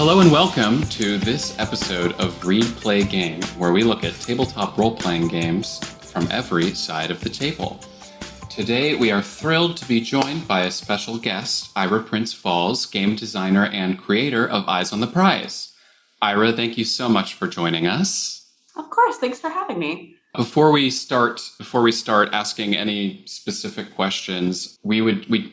Hello and welcome to this episode of Read Play Game, where we look at tabletop role-playing games from every side of the table. Today we are thrilled to be joined by a special guest, Ira Prince Falls, game designer and creator of Eyes on the Prize. Ira, thank you so much for joining us. Of course, thanks for having me. Before we start asking any specific questions, we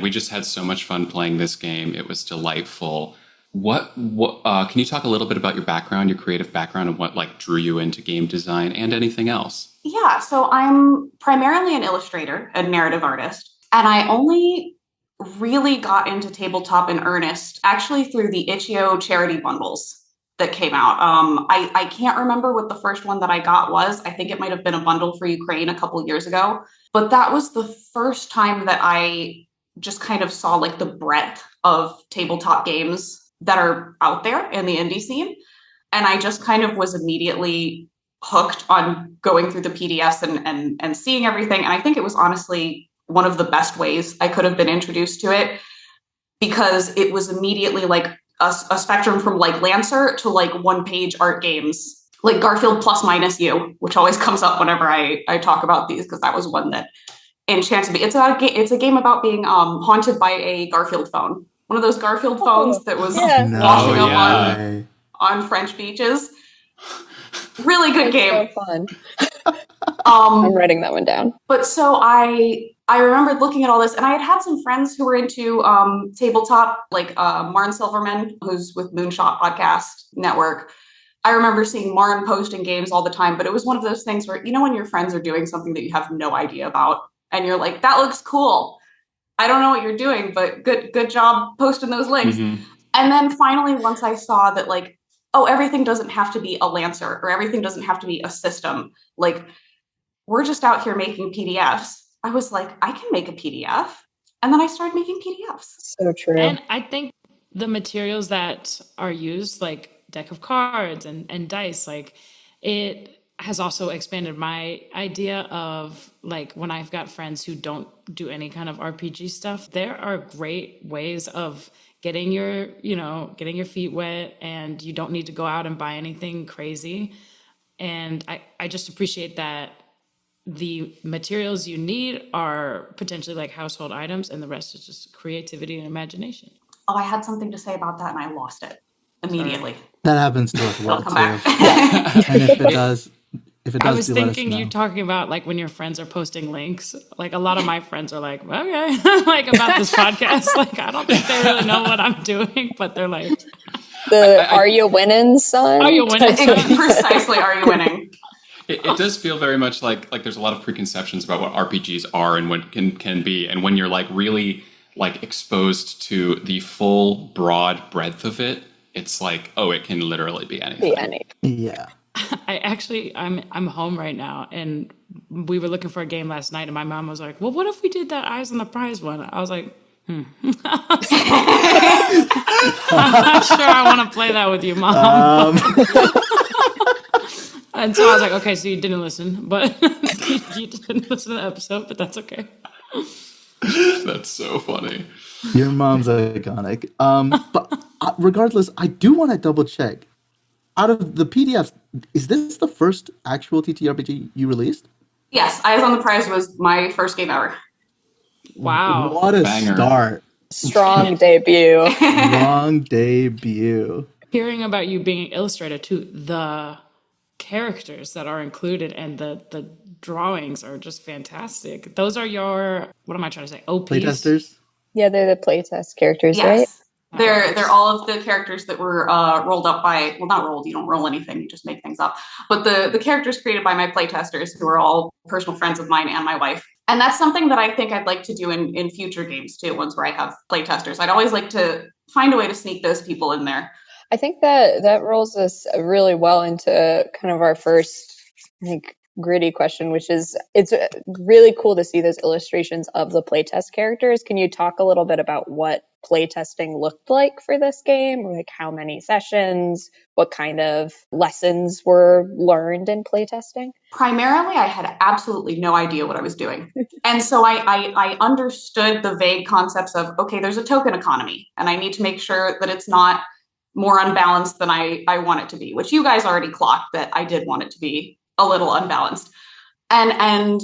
just had so much fun playing this game. It was delightful. Can you talk a little bit about your background, your creative background, and what drew you into game design and anything else? Yeah, so I'm primarily an illustrator and narrative artist, and I only really got into tabletop in earnest actually through the Itch.io charity bundles that came out. I can't remember what the first one that I got was. I think it might have been a bundle for Ukraine a couple years ago, but that was the first time that I just kind of saw the breadth of tabletop games that are out there in the indie scene. And I just kind of was immediately hooked on going through the PDFs and seeing everything. And I think it was honestly one of the best ways I could have been introduced to it, because it was immediately a spectrum from Lancer to one-page art games, like Garfield Plus Minus You, which always comes up whenever I talk about these, because that was one that enchanted me. It's a game about being haunted by a Garfield phone. One of those Garfield phones that was washing up on French beaches. Really good game. So fun. I'm writing that one down. But so I remembered looking at all this, and I had some friends who were into tabletop, like Marn Silverman, who's with Moonshot Podcast Network. I remember seeing Marn posting games all the time, but it was one of those things where, when your friends are doing something that you have no idea about, and you're like, that looks cool. I don't know what you're doing, but good job posting those links. Mm-hmm. And then finally, once I saw that, everything doesn't have to be a Lancer, or everything doesn't have to be a system. We're just out here making PDFs. I was like, I can make a PDF. And then I started making PDFs. So true. And I think the materials that are used, like deck of cards and dice, it has also expanded my idea of when I've got friends who don't do any kind of RPG stuff, there are great ways of getting your feet wet, and you don't need to go out and buy anything crazy. And I just appreciate that the materials you need are potentially household items, and the rest is just creativity and imagination. Oh, I had something to say about that and I lost it immediately. That happens to us a lot too. And if it does, I was thinking you talking about when your friends are posting links. A lot of my friends are okay, about this podcast. I don't think they really know what I'm doing, but they're "Are you winning, son? Are you winning?" Precisely, are you winning? It does feel very much like there's a lot of preconceptions about what RPGs are and what can be, and when you're really exposed to the full broad breadth of it, it's it can literally be anything. Yeah. I'm home right now, and we were looking for a game last night, and my mom was like, well, what if we did that Eyes on the Prize one? I was like, I'm not sure I want to play that with you, Mom. And so I was like, okay, so you didn't listen, but you didn't listen to the episode, but that's okay. That's so funny. Your mom's iconic. But regardless, I do want to double check. Out of the PDFs, is this the first actual TTRPG you released? Yes, Eyes on the Prize was my first game ever. Wow. What a Banger. start. Strong debut. Strong debut. Hearing about you being an illustrator too, the characters that are included and the drawings are just fantastic. Those are your, what am I trying to say, OPs? Playtesters? Yeah, they're the playtest characters, Yes. right? They're all of the characters that were rolled up by, well, not rolled, you don't roll anything, you just make things up. But the characters created by my playtesters, who are all personal friends of mine and my wife. And that's something that I think I'd like to do in future games too, ones where I have playtesters. I'd always like to find a way to sneak those people in there. I think that rolls us really well into kind of our first, gritty question, which is, it's really cool to see those illustrations of the playtest characters. Can you talk a little bit about what playtesting looked like for this game? How many sessions, what kind of lessons were learned in playtesting? Primarily, I had absolutely no idea what I was doing. And so I understood the vague concepts of, okay, there's a token economy, and I need to make sure that it's not more unbalanced than I want it to be, which you guys already clocked that I did want it to be a little unbalanced. And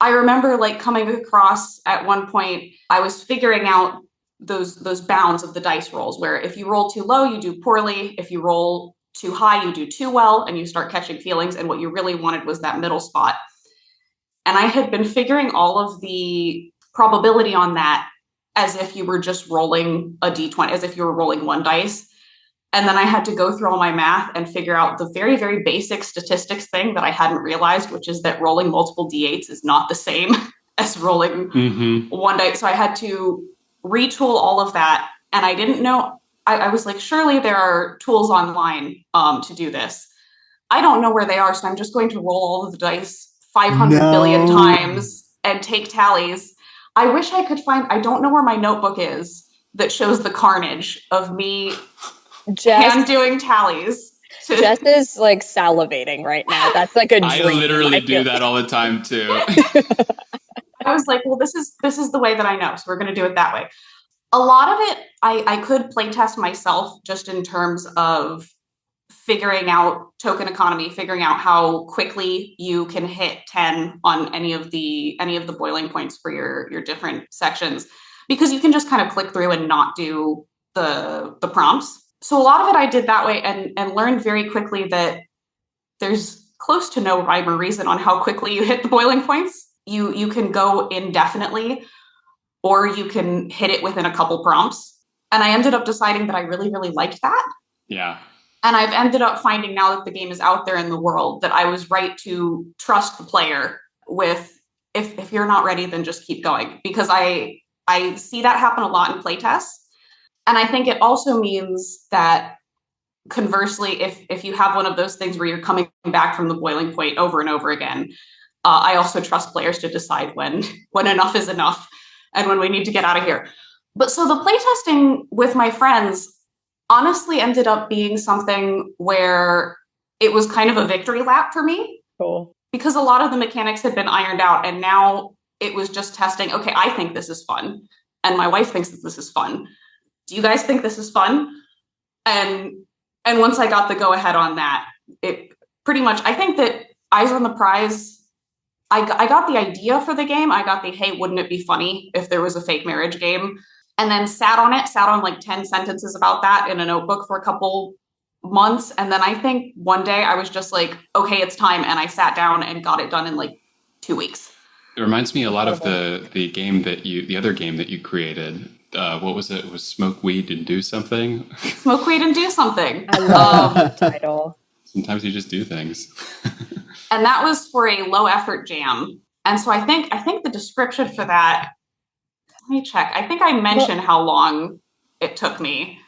I remember like coming across at one point, I was figuring out those bounds of the dice rolls, where if you roll too low, you do poorly. If you roll too high, you do too well, and you start catching feelings. And what you really wanted was that middle spot. And I had been figuring all of the probability on that as if you were just rolling a d20, as if you were rolling one dice. And then I had to go through all my math and figure out the very, very basic statistics thing that I hadn't realized, which is that rolling multiple d8s is not the same as rolling one dice. So I had to retool all of that. And I didn't know, I was like, surely there are tools online to do this. I don't know where they are, so I'm just going to roll all of the dice 500 billion times and take tallies. I wish I could find, I don't know where my notebook is that shows the carnage of me hand doing tallies. Jess is like salivating right now. That's like a dream. I literally do that all the time too. I was like, well, this is the way that I know, so we're going to do it that way. A lot of it, I could playtest myself just in terms of figuring out token economy, figuring out how quickly you can hit 10 on any of the boiling points for your different sections, because you can just kind of click through and not do the prompts. So a lot of it I did that way, and learned very quickly that there's close to no rhyme or reason on how quickly you hit the boiling points. You can go indefinitely, or you can hit it within a couple prompts. And I ended up deciding that I really, really liked that. Yeah. And I've ended up finding, now that the game is out there in the world, that I was right to trust the player with, if you're not ready, then just keep going. Because I see that happen a lot in playtests. And I think it also means that, conversely, if you have one of those things where you're coming back from the boiling point over and over again, I also trust players to decide when enough is enough and when we need to get out of here. But so the playtesting with my friends honestly ended up being something where it was kind of a victory lap for me. Cool. Because a lot of the mechanics had been ironed out, and now it was just testing, okay, I think this is fun, and my wife thinks that this is fun. Do you guys think this is fun? And once I got the go-ahead on that, it pretty much, I think that Eyes on the Prize, I got the idea for the game. I got the, hey, wouldn't it be funny if there was a fake marriage game? And then sat on like 10 sentences about that in a notebook for a couple months. And then I think one day I was just like, okay, it's time. And I sat down and got it done in like 2 weeks. It reminds me a lot of the game the other game that you created. What was it? It was Smoke Weed and Do Something. Smoke Weed and Do Something. I love the title. Sometimes you just do things. And that was for a low effort jam. And so I think the description for that, let me check. I think I mentioned how long it took me.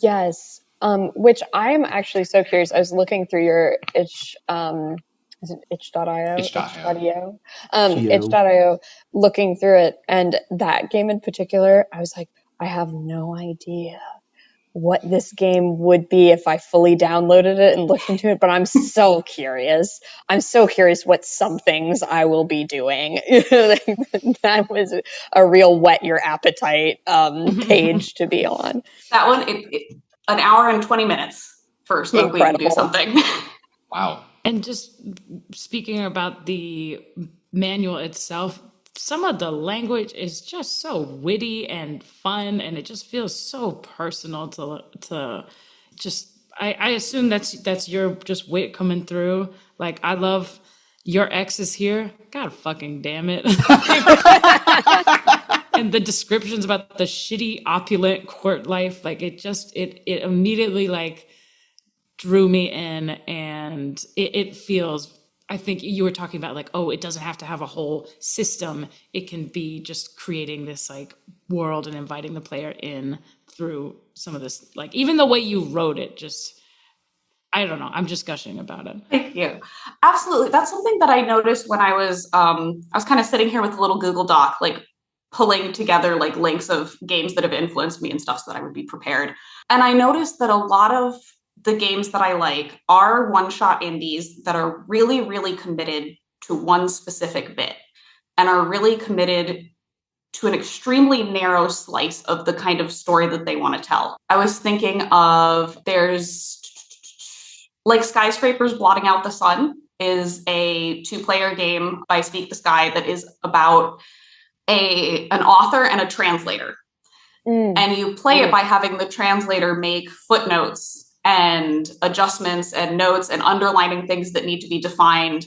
Yes. Which I'm actually so curious. I was looking through your itch, is it itch.io? Itch.io. Itch.io, looking through it. And that game in particular, I was like, I have no idea what this game would be if I fully downloaded it and looked into it, but I'm so curious. I'm so curious what some things I will be doing. That was a real whet your appetite page to be on. That one, an hour and 20 minutes for Smoke Weed and Do Something. Wow. And just speaking about the manual itself, some of the language is just so witty and fun, and it just feels so personal to just, I assume that's your just wit coming through. Like, I love your ex is here. God fucking damn it. And the descriptions about the shitty, opulent court life, like it immediately like drew me in, and it feels, I think you were talking about like, oh, it doesn't have to have a whole system. It can be just creating this like world and inviting the player in through some of this, like even the way you wrote it, just, I don't know. I'm just gushing about it. Thank you. Absolutely. That's something that I noticed when I was kind of sitting here with a little Google Doc, like pulling together like links of games that have influenced me and stuff so that I would be prepared. And I noticed that a lot of the games that I like are one-shot indies that are really, really committed to one specific bit and are really committed to an extremely narrow slice of the kind of story that they want to tell. I was thinking of, there's like Skyscrapers Blotting Out the Sun is a 2-player game by Speak the Sky that is about an author and a translator. And you play it by having the translator make footnotes and adjustments and notes and underlining things that need to be defined,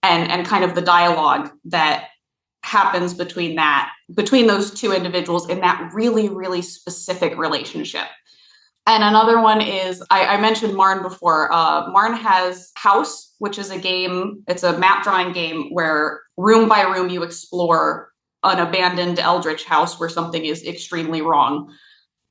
and kind of the dialogue that happens between those two individuals in that really, really specific relationship. And another one is, I mentioned Marn before. Marn has House, which is a game, it's a map drawing game where room by room you explore an abandoned eldritch house where something is extremely wrong.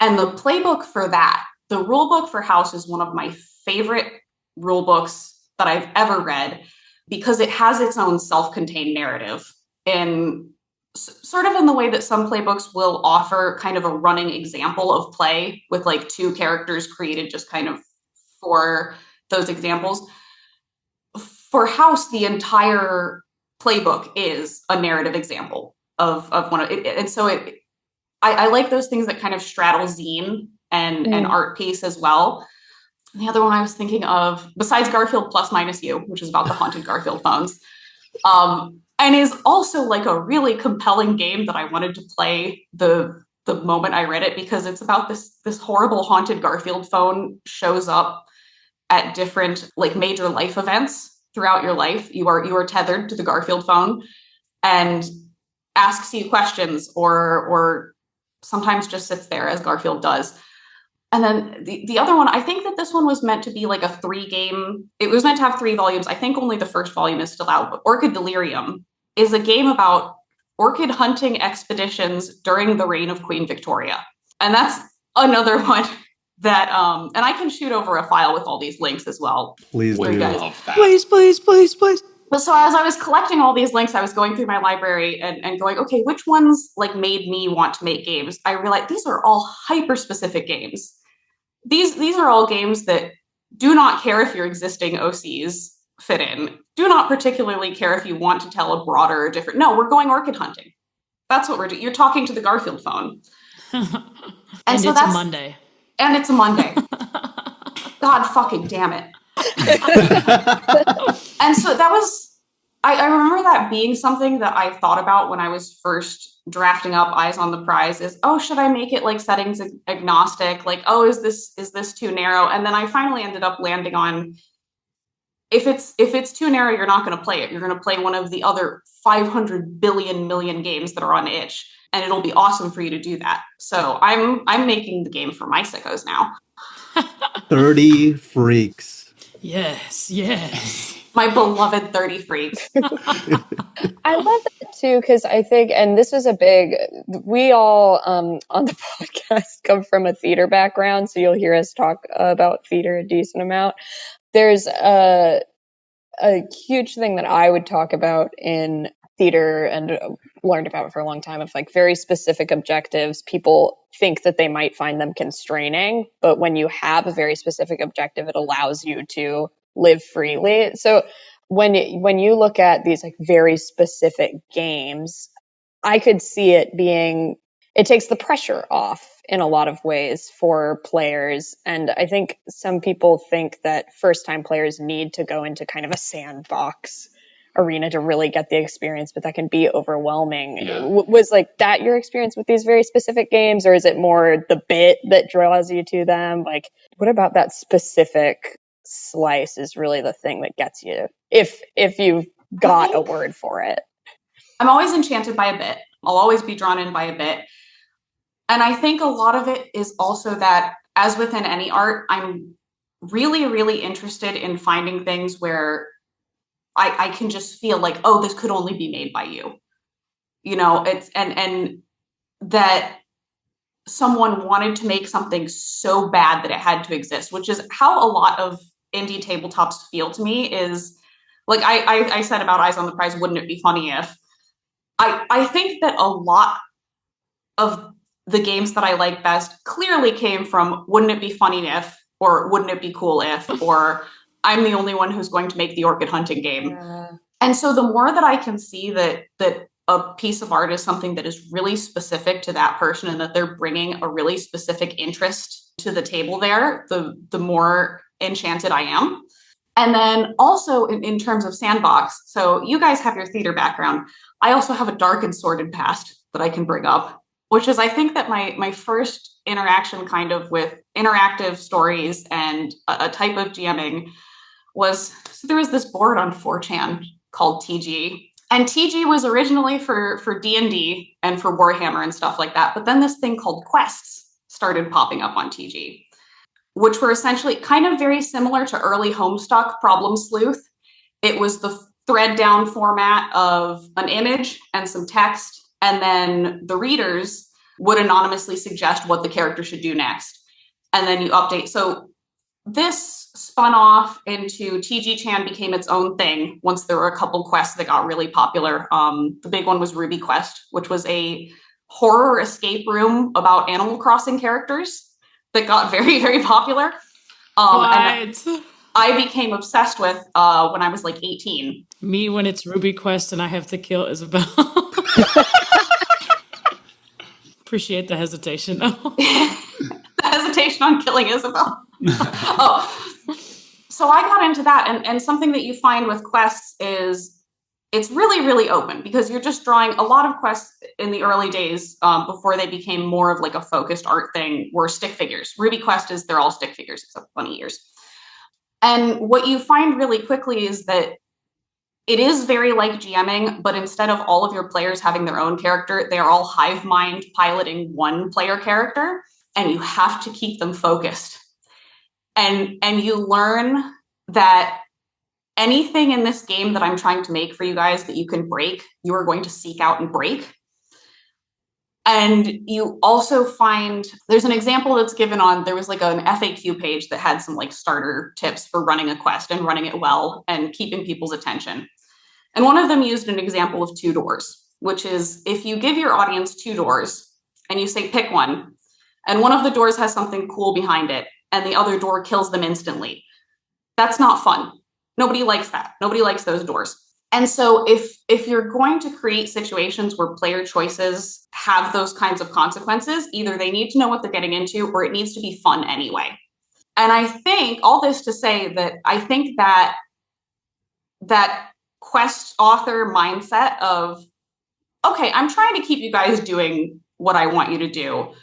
And the playbook for that, the rule book for House, is one of my favorite rule books that I've ever read, because it has its own self-contained narrative, in sort of in the way that some playbooks will offer kind of a running example of play with like 2 characters created just kind of for those examples. For House, the entire playbook is a narrative example of one of it. And so I like those things that kind of straddle zine and art piece as well. And the other one I was thinking of, besides Garfield Plus Minus You, which is about the haunted Garfield phones, and is also like a really compelling game that I wanted to play the moment I read it, because it's about this horrible haunted Garfield phone shows up at different like major life events throughout your life. You are tethered to the Garfield phone and asks you questions, or sometimes just sits there, as Garfield does. And then the other one, I think that this one was meant to be like a 3-game. It was meant to have 3 volumes. I think only the first volume is still out. But Orchid Delirium is a game about orchid hunting expeditions during the reign of Queen Victoria. And that's another one that, and I can shoot over a file with all these links as well. Please do. Love that. Please. But so as I was collecting all these links, I was going through my library and going, okay, which ones like made me want to make games? I realized these are all hyper-specific games. These are all games that do not care if your existing OCs fit in. Do not particularly care if you want to tell a broader or different. No, we're going orchid hunting. That's what we're doing. You're talking to the Garfield phone. And so it's a Monday. And it's a Monday. God fucking damn it. And so that was, I remember that being something that I thought about when I was first drafting up Eyes on the Prize, is, oh, should I make it like settings agnostic? Like, oh, is this too narrow? And then I finally ended up landing on, if it's too narrow, you're not going to play it. You're going to play one of the other 500 billion million games that are on itch, and it'll be awesome for you to do that. So I'm making the game for my sickos now. 30 freaks. Yes. My beloved 30 freaks. I love that too, because I think, and this is we all on the podcast come from a theater background, so you'll hear us talk about theater a decent amount. There's a huge thing that I would talk about in theater and learned about for a long time, of like very specific objectives. People think that they might find them constraining, but when you have a very specific objective, it allows you to live freely. So when you look at these like very specific games, I could see it takes the pressure off in a lot of ways for players. And I think some people think that first-time players need to go into kind of a sandbox arena to really get the experience, but that can be overwhelming. Yeah. Was like that your experience with these very specific games, or is it more the bit that draws you to them? Like, what about that specific slice is really the thing that gets you, if you've got a word for it? I'm always enchanted by a bit. I'll always be drawn in by a bit. And I think a lot of it is also that, as within any art, I'm really, really interested in finding things where I can just feel like, oh, this could only be made by you. You know, it's and that someone wanted to make something so bad that it had to exist, which is how a lot of indie tabletops feel to me. Is like I said about Eyes on the Prize, wouldn't it be funny if? I think that a lot of the games that I like best clearly came from wouldn't it be funny if, or wouldn't it be cool if, or I'm the only one who's going to make the orchid hunting game. And so the more that I can see that a piece of art is something that is really specific to that person and that they're bringing a really specific interest to the table there, the more enchanted I am. And then also in terms of sandbox, so you guys have your theater background. I also have a dark and sordid past that I can bring up, which is I think that my first interaction kind of with interactive stories and a type of GMing was, so there was this board on 4chan called TG. And TG was originally for D&D and for Warhammer and stuff like that. But then this thing called quests started popping up on TG, which were essentially kind of very similar to early Homestuck Problem Sleuth. It was the thread down format of an image and some text, and then the readers would anonymously suggest what the character should do next. And then you update. So this spun off into TG-Chan became its own thing once there were a couple quests that got really popular. The big one was Ruby Quest, which was a horror escape room about Animal Crossing characters that got very, very popular. And I became obsessed with when I was like 18. Me when it's Ruby Quest and I have to kill Isabel. Appreciate the hesitation. The hesitation on killing Isabel. So I got into that, and something that you find with quests is it's really, really open because you're just drawing a lot of quests in the early days before they became more of like a focused art thing were stick figures. Ruby Quest is they're all stick figures except bunny ears. And what you find really quickly is that it is very like GMing, but instead of all of your players having their own character, they're all hive mind piloting one player character, and you have to keep them focused. And you learn that anything in this game that I'm trying to make for you guys that you can break, you are going to seek out and break. And you also find, there's an example that's given on, there was like an FAQ page that had some like starter tips for running a quest and running it well and keeping people's attention. And one of them used an example of 2 doors, which is if you give your audience 2 doors and you say pick one, and one of the doors has something cool behind it, and the other door kills them instantly. That's not fun. Nobody likes that. Nobody likes those doors. And so if you're going to create situations where player choices have those kinds of consequences, either they need to know what they're getting into or it needs to be fun anyway. And I think all this to say that I think that quest author mindset of, okay, I'm trying to keep you guys doing what I want you to do.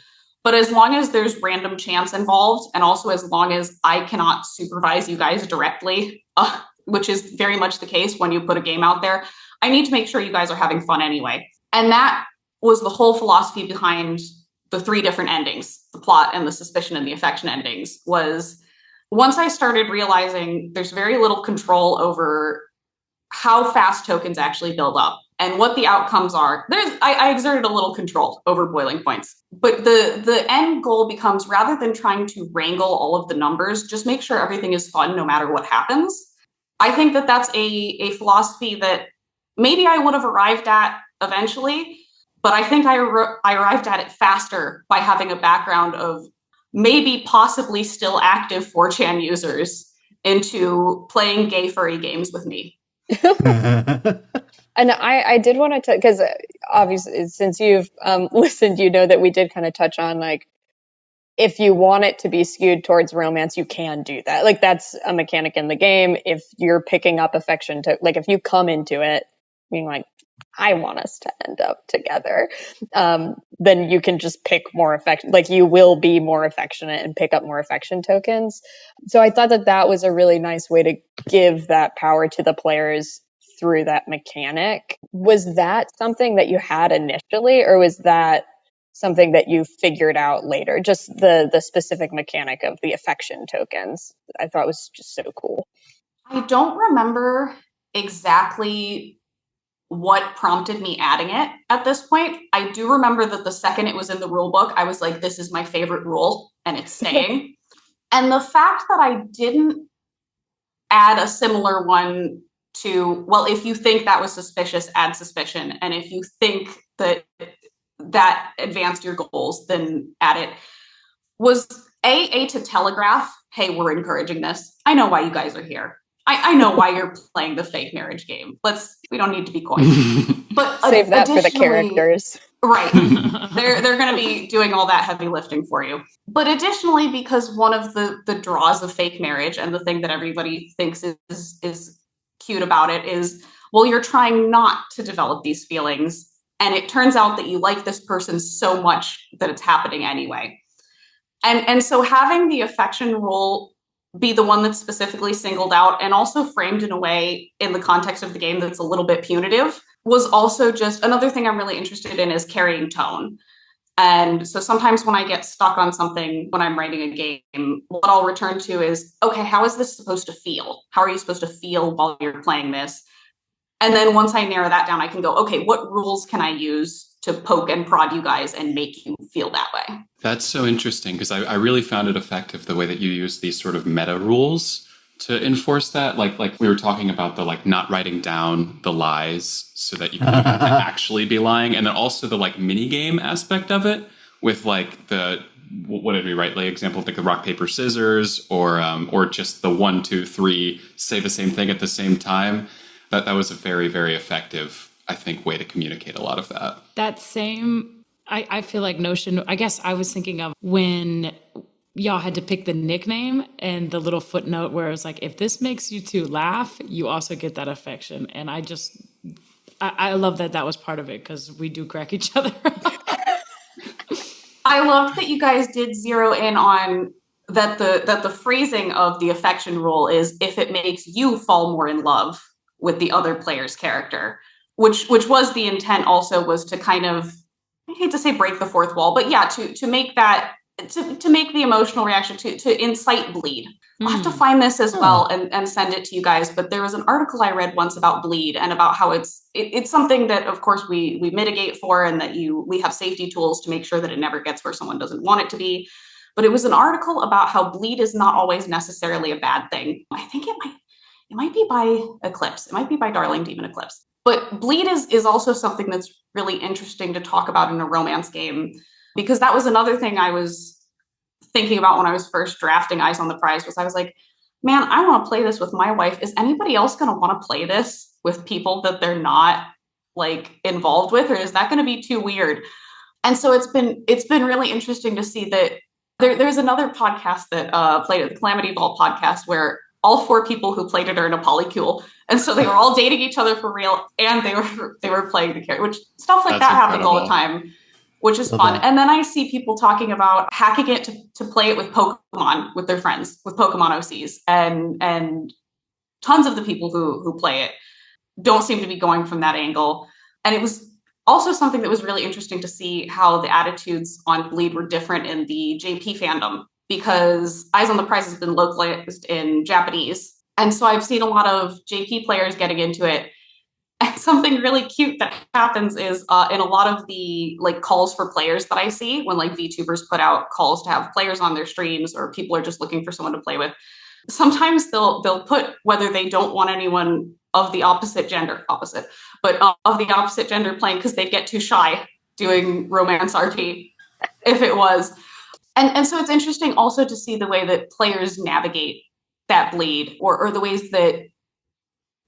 But as long as there's random chance involved, and also as long as I cannot supervise you guys directly, which is very much the case when you put a game out there, I need to make sure you guys are having fun anyway. And that was the whole philosophy behind the 3 different endings, the plot and the suspicion and the affection endings, was once I started realizing there's very little control over how fast tokens actually build up and what the outcomes are. I exerted a little control over boiling points. But the end goal becomes, rather than trying to wrangle all of the numbers, just make sure everything is fun no matter what happens. I think that that's a philosophy that maybe I would have arrived at eventually, but I think I arrived at it faster by having a background of maybe possibly still active 4chan users into playing gay furry games with me. And I did want to, because obviously since you've listened, you know that we did kind of touch on like, if you want it to be skewed towards romance, you can do that. Like that's a mechanic in the game. If you're picking up affection to, like if you come into it being like, I want us to end up together, then you can just pick more affection. Like you will be more affectionate and pick up more affection tokens. So I thought that was a really nice way to give that power to the players through that mechanic. Was that something that you had initially, or was that something that you figured out later? Just the specific mechanic of the affection tokens, I thought was just so cool. I don't remember exactly what prompted me adding it at this point. I do remember that the second it was in the rule book, I was like, this is my favorite rule and it's staying. And the fact that I didn't add a similar one to, well, if you think that was suspicious, add suspicion. And if you think that advanced your goals, then add it, was A, to telegraph, hey, we're encouraging this. I know why you guys are here. I know why you're playing the fake marriage game. We don't need to be coy. But Save that for the additionally- characters. Right. They're going to be doing all that heavy lifting for you. But additionally, because one of the draws of fake marriage and the thing that everybody thinks is cute about it is, well, you're trying not to develop these feelings. And it turns out that you like this person so much that it's happening anyway. And so having the affection rule be the one that's specifically singled out and also framed in a way in the context of the game that's a little bit punitive was also just another thing I'm really interested in is carrying tone. And so sometimes when I get stuck on something when I'm writing a game, what I'll return to is, okay, how is this supposed to feel? How are you supposed to feel while you're playing this? And then once I narrow that down, I can go, okay, what rules can I use to poke and prod you guys and make you feel that way? That's so interesting because I really found it effective the way that you use these sort of meta rules to enforce that. Like we were talking about the like not writing down the lies so that you can actually be lying. And then also the like mini game aspect of it with like the, what did we write? Like example, like the rock, paper, scissors or just the 1, 2, 3, say the same thing at the same time. That was a very, very effective, I think, way to communicate a lot of that. That same, I feel like notion, I guess I was thinking of when y'all had to pick the nickname and the little footnote where it was like, if this makes you two laugh, you also get that affection. And I love that was part of it because we do crack each other up. I love that you guys did zero in on that the phrasing of the affection rule is if it makes you fall more in love with the other player's character, which was the intent also was to kind of, I hate to say break the fourth wall, but yeah, to make that, to make the emotional reaction, to incite bleed. I'll have to find this as well and send it to you guys. But there was an article I read once about bleed and about how it's something that of course we mitigate for and that we have safety tools to make sure that it never gets where someone doesn't want it to be. But it was an article about how bleed is not always necessarily a bad thing. I think it might be by Eclipse. It might be by Darling Demon Eclipse. But bleed is also something that's really interesting to talk about in a romance game, because that was another thing I was thinking about when I was first drafting Eyes on the Prize was I was like, man, I want to play this with my wife. Is anybody else going to want to play this with people that they're not like involved with, or is that going to be too weird? And so it's been really interesting to see that there's another podcast that played it, the Calamity Vault podcast, where all 4 people who played it are in a polycule. And so they were all dating each other for real. And they were playing the character, which stuff like that happens all the time, which is fun. And then I see people talking about hacking it to play it with Pokemon, with their friends, with Pokemon OCs. And tons of the people who play it don't seem to be going from that angle. And it was also something that was really interesting to see how the attitudes on bleed were different in the JP fandom, because Eyes on the Prize has been localized in Japanese. And so I've seen a lot of JP players getting into it. And something really cute that happens is in a lot of the like calls for players that I see when like VTubers put out calls to have players on their streams or people are just looking for someone to play with. Sometimes they'll put whether they don't want anyone of the opposite gender playing because they'd get too shy doing romance RP if it was. And so it's interesting also to see the way that players navigate that bleed or the ways that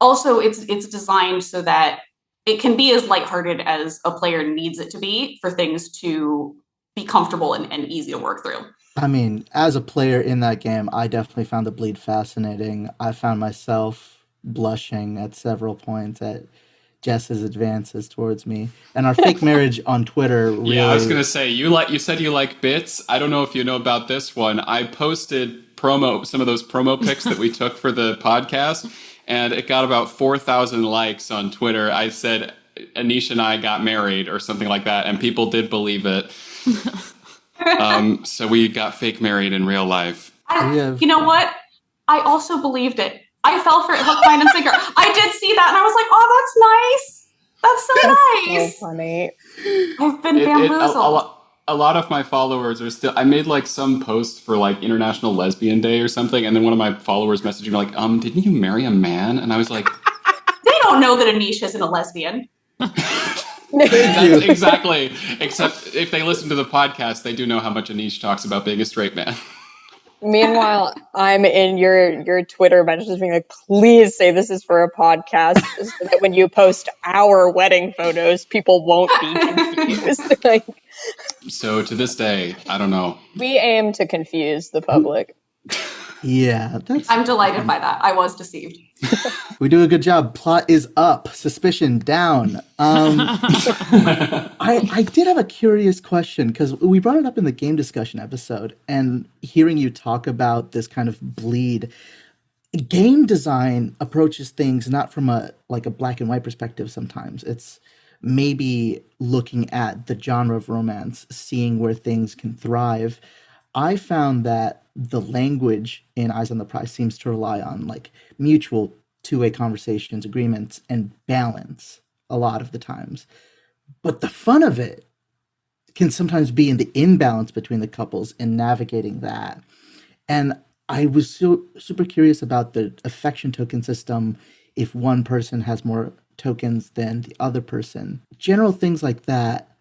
also it's designed so that it can be as lighthearted as a player needs it to be for things to be comfortable and easy to work through. I mean, as a player in that game, I definitely found the bleed fascinating. I found myself blushing at several points at Jess's advances towards me, and our fake marriage on Twitter. Really... Yeah, I was gonna say you said you like bits. I don't know if you know about this one. I posted some of those promo pics that we took for the podcast, and it got about 4,000 likes on Twitter. I said Anish and I got married or something like that, and people did believe it. So we got fake married in real life. You know what? I also believed it. I fell for it hook, line, and sinker. I did see that, and I was like, "Oh, that's nice. That's so nice." So funny. I've been bamboozled. A lot of my followers are still. I made like some post for like International Lesbian Day or something, and then one of my followers messaged me like, "Didn't you marry a man?" And I was like, "They don't know that Anish isn't a lesbian." That's exactly. Except if they listen to the podcast, they do know how much Anish talks about being a straight man. Meanwhile, I'm in your Twitter messages being like, please say this is for a podcast so that when you post our wedding photos, people won't be confused. Like, So to this day, I don't know. we aim to confuse the public. Yeah, that's. I'm delighted by that. I was deceived. We do a good job. Plot is up, suspicion down. I did have a curious question because we brought it up in the game discussion episode, and hearing you talk about this kind of bleed, game design approaches things not from a black and white perspective. Sometimes it's maybe looking at the genre of romance, seeing where things can thrive. I found that the language in Eyes on the Prize seems to rely on like mutual two-way conversations, agreements, and balance a lot of the times. But the fun of it can sometimes be in the imbalance between the couples and navigating that. And I was super curious about the affection token system, if one person has more tokens than the other person. General things like that.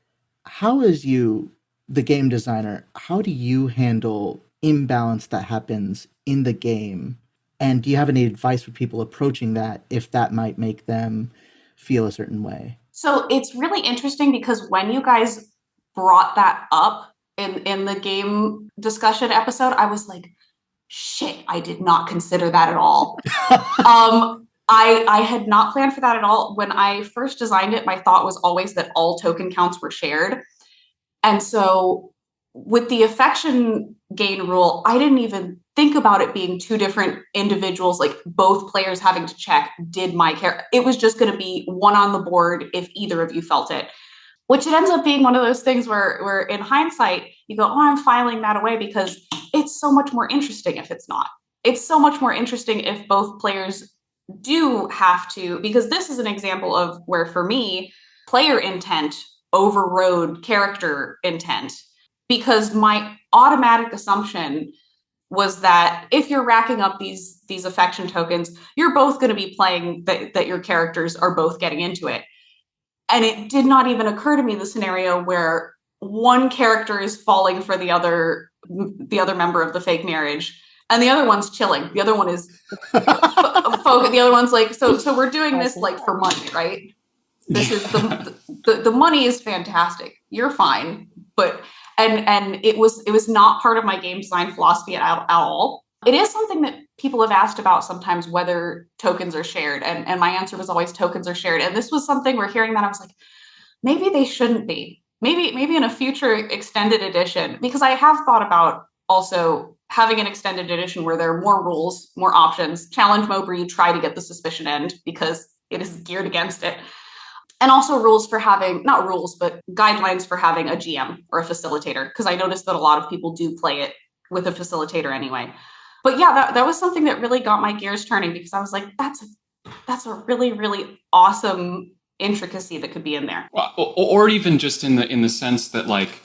How is you, the game designer, how do you handle imbalance that happens in the game? And do you have any advice for people approaching that if that might make them feel a certain way? So it's really interesting because when you guys brought that up in the game discussion episode, I was like, shit, I did not consider that at all. I had not planned for that at all. When I first designed it, my thought was always that all token counts were shared. And so with the affection gain rule, I didn't even think about it being two different individuals, like both players having to check, did my character? It was just going to be one on the board if either of you felt it, which it ends up being one of those things where in hindsight, you go, oh, I'm filing that away because it's so much more interesting if it's not. It's so much more interesting if both players do have to, because this is an example of where, for me, player intent overrode character intent, because my automatic assumption was that if you're racking up these affection tokens, you're both going to be playing that your characters are both getting into it. And it did not even occur to me the scenario where one character is falling for the other member of the fake marriage, and the other one's chilling. The other one is focused. The other one's like, so we're doing this like for money, right? This is the money is fantastic. You're fine, but and it was not part of my game design philosophy at all. It is something that people have asked about sometimes, whether tokens are shared, and my answer was always tokens are shared. And this was something where hearing that I was like, maybe they shouldn't be. Maybe in a future extended edition, because I have thought about also having an extended edition where there are more rules, more options, challenge mode where you try to get the suspicion end because it is geared against it. And also rules for having, not rules, but guidelines for having a GM or a facilitator, because I noticed that a lot of people do play it with a facilitator anyway. But yeah, that was something that really got my gears turning, because I was like, that's a really, really awesome intricacy that could be in there. Or even just in the sense that like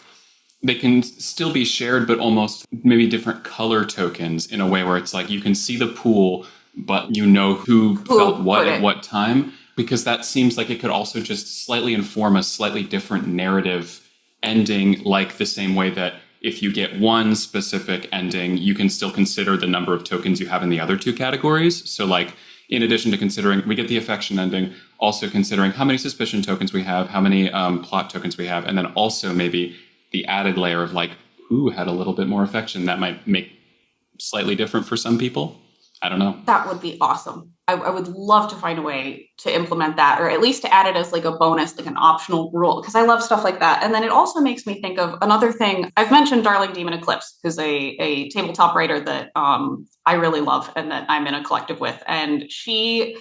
they can still be shared, but almost maybe different color tokens in a way where it's like you can see the pool, but you know who felt what at what time. Because that seems like it could also just slightly inform a slightly different narrative ending, like the same way that if you get one specific ending, you can still consider the number of tokens you have in the other two categories. So like, in addition to considering, we get the affection ending, also considering how many suspicion tokens we have, how many plot tokens we have, and then also maybe the added layer of like, who had a little bit more affection that might make slightly different for some people. I don't know. That would be awesome. I would love to find a way to implement that, or at least to add it as like a bonus, like an optional rule, because I love stuff like that. And then it also makes me think of another thing. I've mentioned Darling Demon Eclipse, who's a tabletop writer that I really love and that I'm in a collective with. And she,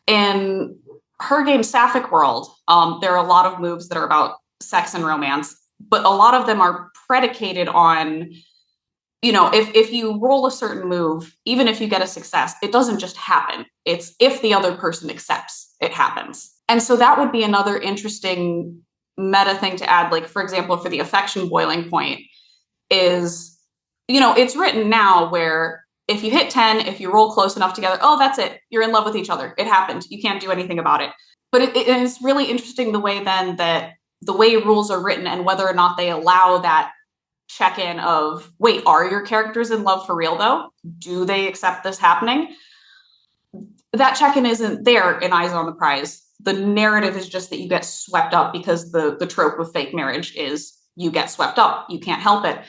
in her game Sapphic World, there are a lot of moves that are about sex and romance, but a lot of them are predicated on, you know, if you roll a certain move, even if you get a success, it doesn't just happen. It's if the other person accepts, it happens. And so that would be another interesting meta thing to add. Like, for example, for the affection boiling point is, you know, it's written now where if you hit 10, if you roll close enough together, oh, that's it. You're in love with each other. It happened. You can't do anything about it. But it's really interesting the way then that the way rules are written and whether or not they allow that check-in of, wait, are your characters in love for real though? Do they accept this happening? That check-in isn't there in Eyes on the Prize. The narrative is just that you get swept up because the trope of fake marriage is you get swept up. You can't help it.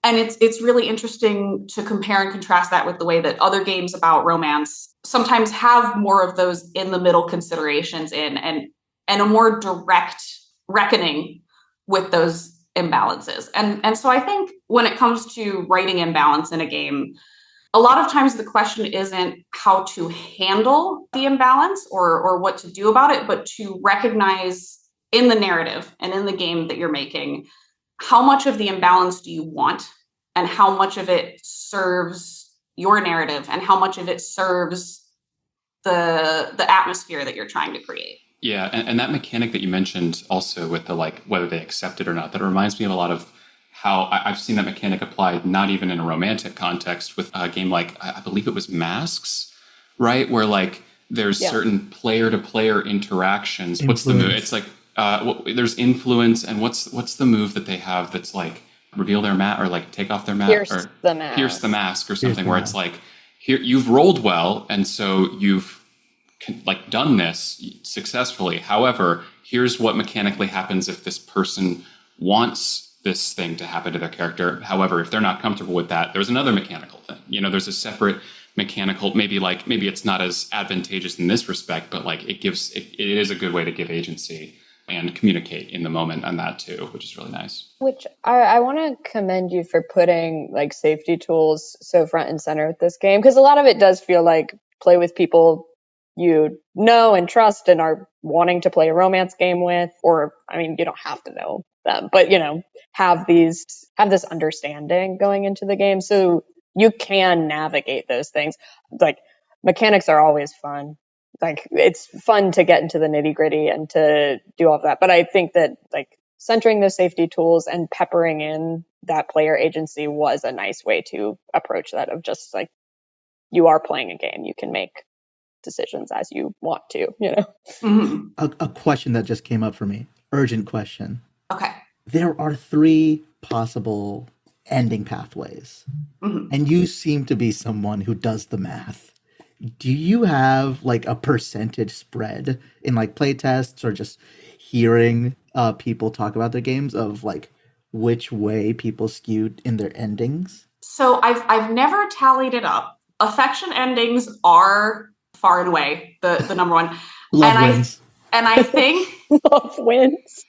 And it's really interesting to compare and contrast that with the way that other games about romance sometimes have more of those in the middle considerations and a more direct reckoning with those imbalances. And so I think when it comes to writing imbalance in a game, a lot of times the question isn't how to handle the imbalance or what to do about it, but to recognize in the narrative and in the game that you're making, how much of the imbalance do you want and how much of it serves your narrative and how much of it serves the atmosphere that you're trying to create. Yeah, and that mechanic that you mentioned also with the like whether they accept it or not, that reminds me of a lot of how I've seen that mechanic applied not even in a romantic context with a game like, I believe it was Masks, right? Where like there's certain player-to-player interactions. Influence. What's the move? It's like there's influence, and what's the move that they have that's like reveal their mask or like take off their mask Pierce or the mask. Pierce the mask or something where it's like, here you've rolled well, and so you've like done this successfully. However, here's what mechanically happens if this person wants this thing to happen to their character. However, if they're not comfortable with that, there's another mechanical thing. You know, there's a separate mechanical, maybe it's not as advantageous in this respect, but like it is a good way to give agency and communicate in the moment on that too, which is really nice. Which I want to commend you for putting like safety tools so front and center with this game, because a lot of it does feel like play with people you know and trust and are wanting to play a romance game with, or I mean, you don't have to know them, but you know, have this understanding going into the game so you can navigate those things. Like mechanics are always fun. Like it's fun to get into the nitty gritty and to do all of that. But I think that like centering those safety tools and peppering in that player agency was a nice way to approach that, of just like, you are playing a game. You can make decisions as you want to, you know? Mm-hmm. A question that just came up for me. Urgent question. Okay. There are 3 possible ending pathways. Mm-hmm. And you seem to be someone who does the math. Do you have like a percentage spread in like play tests or just hearing people talk about their games of like which way people skewed in their endings? So I've never tallied it up. Affection endings are far and away the number one. Love wins. I think Love wins.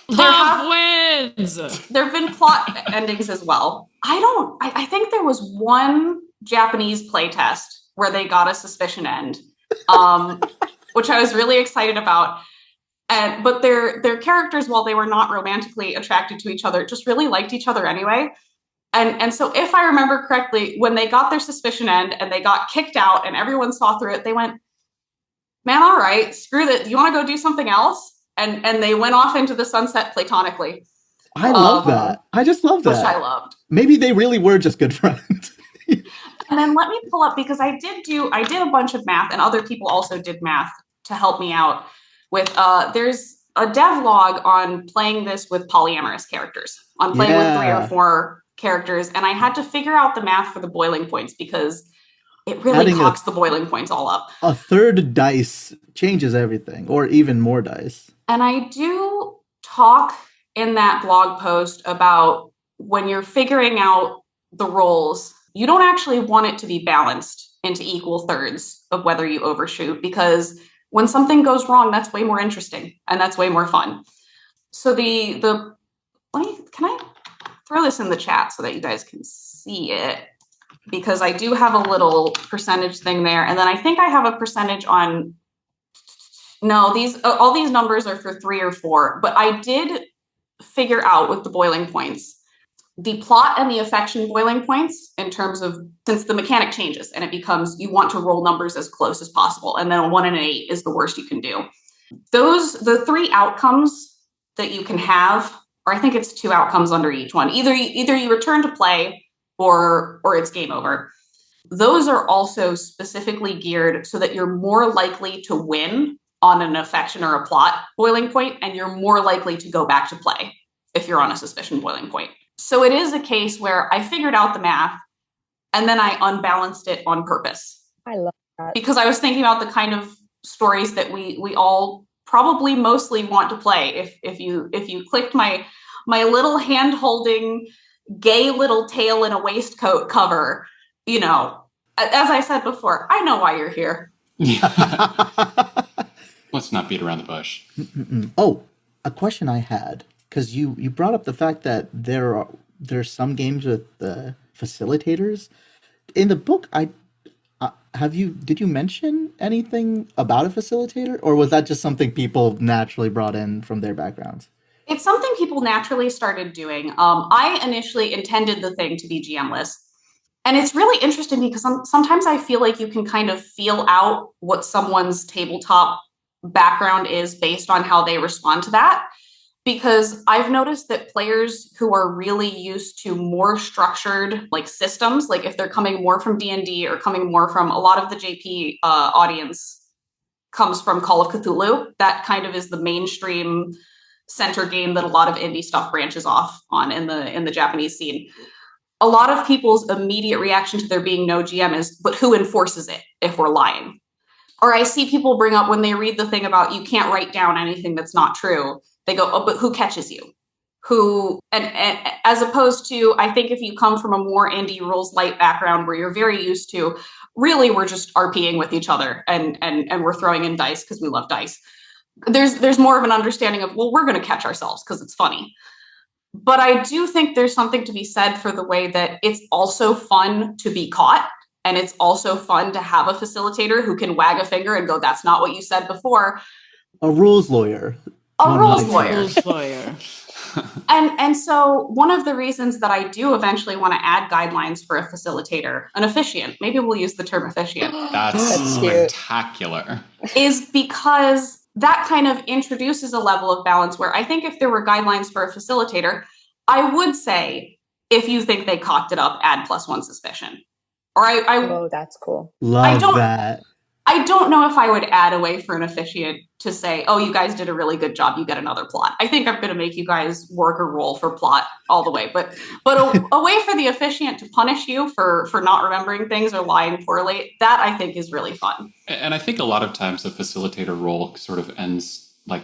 Love wins. There have been plot endings as well. I think there was one Japanese playtest where they got a suspicion end, which I was really excited about. But their characters, while they were not romantically attracted to each other, just really liked each other anyway. And so if I remember correctly, when they got their suspicion end and they got kicked out and everyone saw through it, they went, man, all right, screw that. Do you want to go do something else? And they went off into the sunset platonically. I love that. I just love that. Which I loved. Maybe they really were just good friends. And then let me pull up, because I did a bunch of math, and other people also did math to help me out with, there's a devlog on playing this with polyamorous characters, on playing with 3 or 4 characters. And I had to figure out the math for the boiling points, because it really cocks the boiling points all up. A third dice changes everything, or even more dice. And I do talk in that blog post about when you're figuring out the roles, you don't actually want it to be balanced into equal thirds of whether you overshoot, because when something goes wrong, that's way more interesting and that's way more fun. So can I throw this in the chat so that you guys can see it? Because I do have a little percentage thing there. And then I think I have a percentage on, no, all these numbers are for 3 or 4, but I did figure out with the boiling points, the plot and the affection boiling points in terms of, since the mechanic changes and it becomes, you want to roll numbers as close as possible. And then a 1 and an 8 is the worst you can do. The 3 outcomes that you can have, or I think it's 2 outcomes under each one. Either you return to play or it's game over. Those are also specifically geared so that you're more likely to win on an affection or a plot boiling point, and you're more likely to go back to play if you're on a suspicion boiling point. So it is a case where I figured out the math and then I unbalanced it on purpose. I love that. Because I was thinking about the kind of stories that we all probably mostly want to play. If you clicked my little hand holding gay little tail in a waistcoat cover, you know, as I said before, I know why you're here. Let's not beat around the bush. Oh, a question I had, because you brought up the fact that there's some games with facilitators. In the book, did you mention anything about a facilitator, or was that just something people naturally brought in from their backgrounds? It's something people naturally started doing. I initially intended the thing to be GM-less. And it's really interesting because sometimes I feel like you can kind of feel out what someone's tabletop background is based on how they respond to that. Because I've noticed that players who are really used to more structured like systems, like if they're coming more from D&D or coming more from a lot of the JP audience comes from Call of Cthulhu, that kind of is the mainstream center game that a lot of indie stuff branches off on in the Japanese scene. A lot of people's immediate reaction to there being no GM is, but who enforces it if we're lying? Or I see people bring up when they read the thing about you can't write down anything that's not true. They go, oh, but who catches you? And as opposed to, I think if you come from a more indie rules light background where you're very used to, really we're just RPing with each other and we're throwing in dice because we love dice. There's more of an understanding of, well, we're going to catch ourselves because it's funny. But I do think there's something to be said for the way that it's also fun to be caught. And it's also fun to have a facilitator who can wag a finger and go, that's not what you said before. A rules lawyer. Rules lawyer. Rules lawyer. And so one of the reasons that I do eventually want to add guidelines for a facilitator, an officiant, maybe we'll use the term officiant. That's spectacular. Is because that kind of introduces a level of balance where I think if there were guidelines for a facilitator, I would say, if you think they cocked it up, add +1 suspicion. Or oh, that's cool. Love that. I don't know if I would add a way for an officiant to say, oh, you guys did a really good job. You get another plot. I think I'm going to make you guys work a roll for plot all the way. But a way for the officiant to punish you for not remembering things or lying poorly, that I think is really fun. And I think a lot of times the facilitator role sort of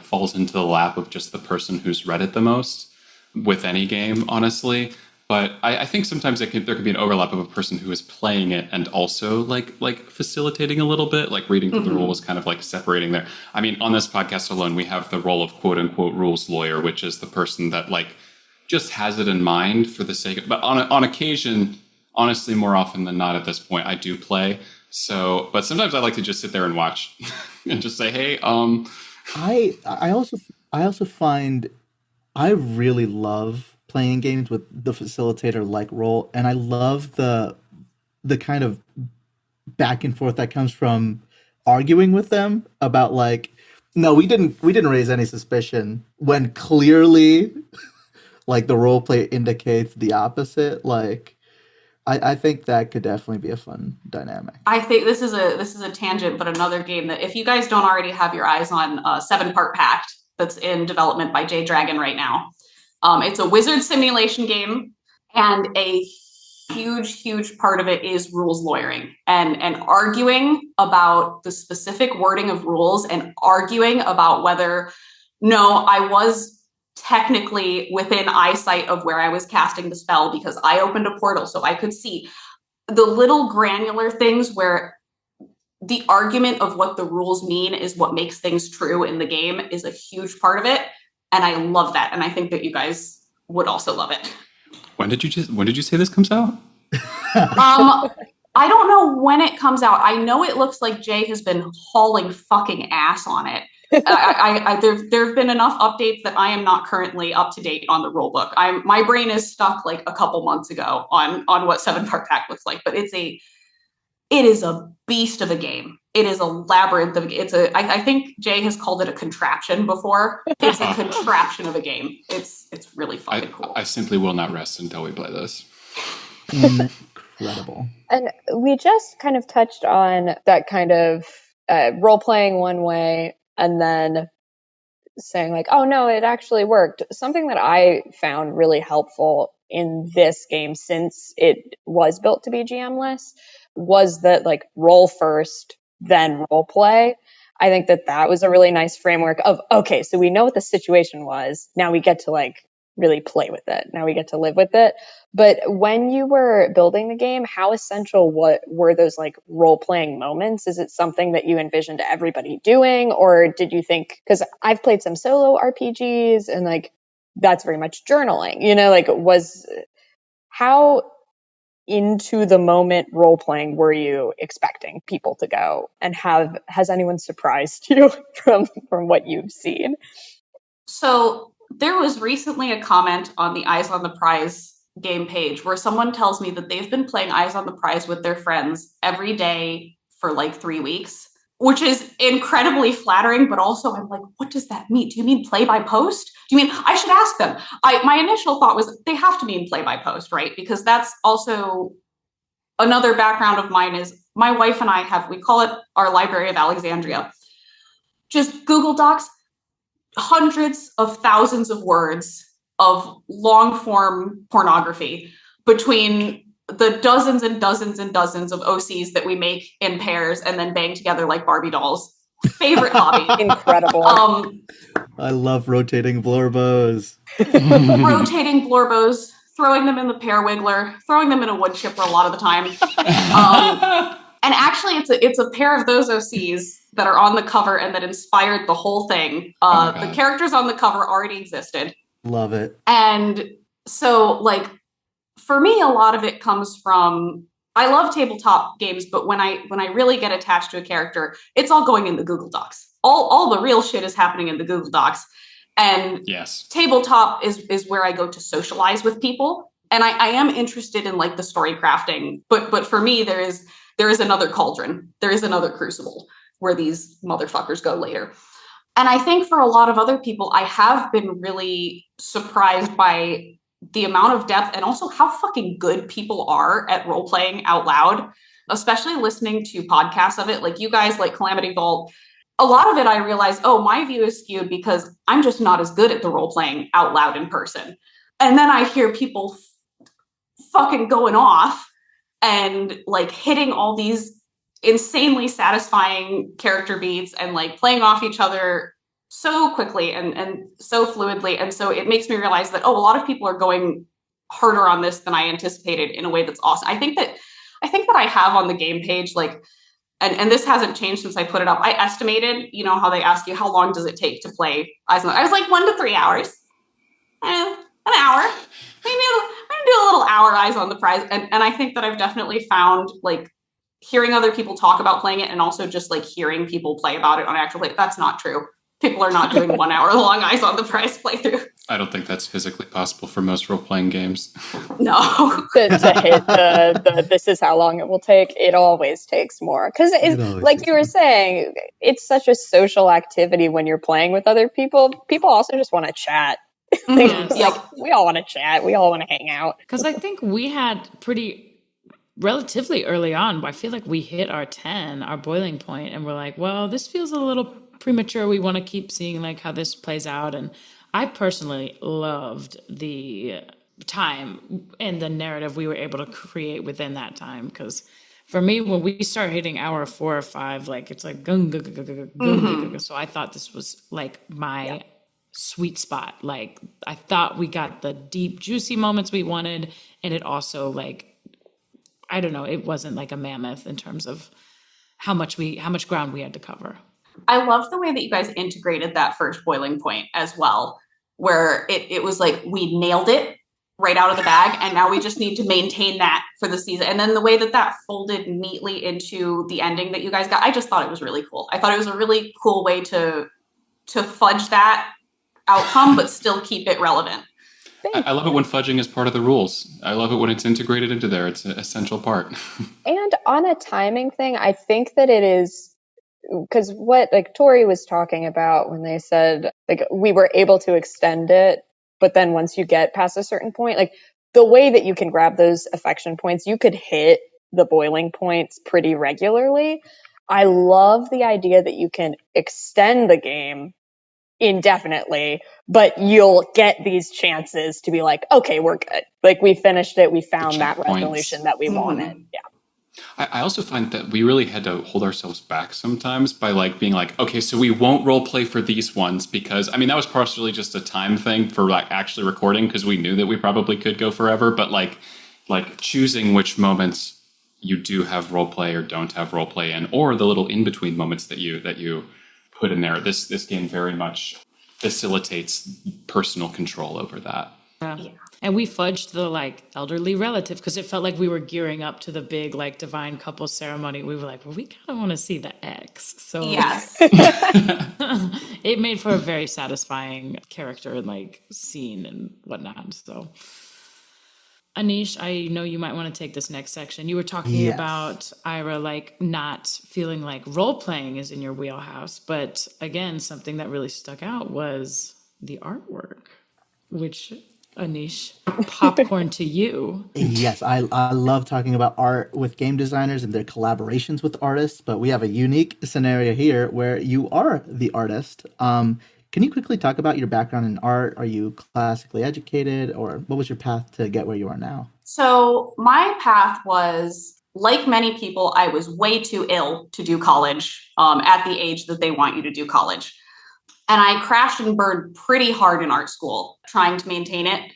falls into the lap of just the person who's read it the most with any game, honestly. But I think sometimes there could be an overlap of a person who is playing it and also like facilitating a little bit, like reading through the rules, kind of like separating there. I mean, on this podcast alone, we have the role of quote unquote rules lawyer, which is the person that like just has it in mind for the sake of, but on occasion, honestly, more often than not at this point, I do play. So, but sometimes I like to just sit there and watch and just say, hey, I also find I really love playing games with the facilitator like role, and I love the kind of back and forth that comes from arguing with them about like, no, we didn't raise any suspicion when clearly like the role play indicates the opposite. Like I think that could definitely be a fun dynamic. I think this is a tangent, but another game that if you guys don't already have your eyes on, 7-Part Pact that's in development by J Dragon right now. It's a wizard simulation game, and a huge part of it is rules lawyering and arguing about the specific wording of rules and arguing about whether, no, I was technically within eyesight of where I was casting the spell because I opened a portal so I could see the little granular things where the argument of what the rules mean is what makes things true in the game is a huge part of it. And I love that. And I think that you guys would also love it. When did you say this comes out? I don't know when it comes out. I know it looks like Jay has been hauling fucking ass on it. There have been enough updates that I am not currently up to date on the rulebook. My brain is stuck like a couple months ago on what 7-Part Pact looks like, but it is a beast of a game. It is a labyrinth of I think Jay has called it a contraption before. It's a contraption of a game. It's really fucking cool. I simply will not rest until we play this. Incredible. And we just kind of touched on that kind of role playing one way and then saying like, oh no, it actually worked. Something that I found really helpful in this game, since it was built to be GM-less, was that like roll first, then role play. I think that was a really nice framework of, okay, so we know what the situation was. Now we get to like really play with it. Now we get to live with it. But when you were building the game, how essential were those like role-playing moments? Is it something that you envisioned everybody doing? Or did you think, because I've played some solo RPGs and like that's very much journaling, like how into the moment role-playing were you expecting people to go? And has anyone surprised you from what you've seen? So there was recently a comment on the Eyes on the Prize game page where someone tells me that they've been playing Eyes on the Prize with their friends every day for like 3 weeks, which is incredibly flattering, but also I'm like, what does that mean? Do you mean play by post? Do you mean, I should ask them. My initial thought was they have to mean play by post, right? Because that's also another background of mine is my wife and I we call it our Library of Alexandria. Just Google Docs, hundreds of thousands of words of long form pornography between the dozens and dozens and dozens of OCs that we make in pairs and then bang together like Barbie dolls. Favorite hobby. Incredible. I love rotating blorbos. Rotating blorbos, throwing them in the pear wiggler, throwing them in a wood chipper a lot of the time. And actually, it's a pair of those OCs that are on the cover and that inspired the whole thing. The characters on the cover already existed. Love it. And so, like, for me, a lot of it comes from, I love tabletop games, but when I really get attached to a character, it's all going in the Google Docs. All the real shit is happening in the Google Docs. And yes, tabletop is where I go to socialize with people. And I am interested in like the story crafting, but for me, there is another cauldron. There is another crucible where these motherfuckers go later. And I think for a lot of other people, I have been really surprised by the amount of depth and also how fucking good people are at role playing out loud, especially listening to podcasts of it. Like you guys, like Calamity Vault. A lot of it, I realized, my view is skewed because I'm just not as good at the role playing out loud in person. And then I hear people fucking going off and like hitting all these insanely satisfying character beats and like playing off each other so quickly and so fluidly. And so it makes me realize that, a lot of people are going harder on this than I anticipated in a way that's awesome. I think that I have on the game page, like, and this hasn't changed since I put it up. I estimated, how they ask you, how long does it take to play Eyes on the Prize? I was like 1 to 3 hours. An hour. Maybe I'm going to do a little hour Eyes on the Prize. And I think that I've definitely found, like, hearing other people talk about playing it and also just, like, hearing people play about it on actual play. That's not true. People are not doing 1 hour long Eyes on the Prize playthrough. I don't think that's physically possible for most role-playing games. No. to hit the this is how long it will take, it always takes more. Because like you were saying, it's such a social activity when you're playing with other people. People also just want to chat. Yes. Like, we all want to chat. We all want to hang out. Because I think we had relatively early on, I feel like we hit our boiling point, and we're like, well, this feels a little premature. We want to keep seeing like how this plays out. And I personally loved the time and the narrative we were able to create within that time. Because for me, when we start hitting hour 4 or 5, like it's like gung, gung, gung, gung, gung, gung. So I thought this was like my sweet spot. Like I thought we got the deep, juicy moments we wanted, and it also, like, I don't know, it wasn't like a mammoth in terms of how much ground we had to cover. I love the way that you guys integrated that first boiling point as well, where it was like we nailed it right out of the bag, and now we just need to maintain that for the season. And then the way that folded neatly into the ending that you guys got, I just thought it was really cool. I thought it was a really cool way to fudge that outcome, but still keep it relevant. I love it when fudging is part of the rules. I love it when it's integrated into there. It's an essential part. And on a timing thing, I think that it is, because what like Tori was talking about when they said like we were able to extend it, but then once you get past a certain point, like the way that you can grab those affection points, you could hit the boiling points pretty regularly. I love the idea that you can extend the game indefinitely, but you'll get these chances to be like, okay, we're good. Like, we finished it. We found that resolution that we wanted. Yeah. I also find that we really had to hold ourselves back sometimes by like being like, okay, so we won't role play for these ones because, I mean, that was partially just a time thing for like actually recording because we knew that we probably could go forever, but like choosing which moments you do have role play or don't have role play in, or the little in between moments that you put in there. This game very much facilitates personal control over that. Yeah. And we fudged the like elderly relative because it felt like we were gearing up to the big like divine couple ceremony. We were like, well, we kind of want to see the X. So Yes. it made for a very satisfying character and like scene and whatnot. So Anish, I know you might want to take this next section. You were talking about Ira, like not feeling like role playing is in your wheelhouse. But again, something that really stuck out was the artwork, which Anish, popcorn to you. Yes, I love talking about art with game designers and their collaborations with artists, but we have a unique scenario here where you are the artist. Can you quickly talk about your background in art? Are you classically educated, or what was your path to get where you are now? So my path was, like many people, I was way too ill to do college at the age that they want you to do college. And I crashed and burned pretty hard in art school, trying to maintain it,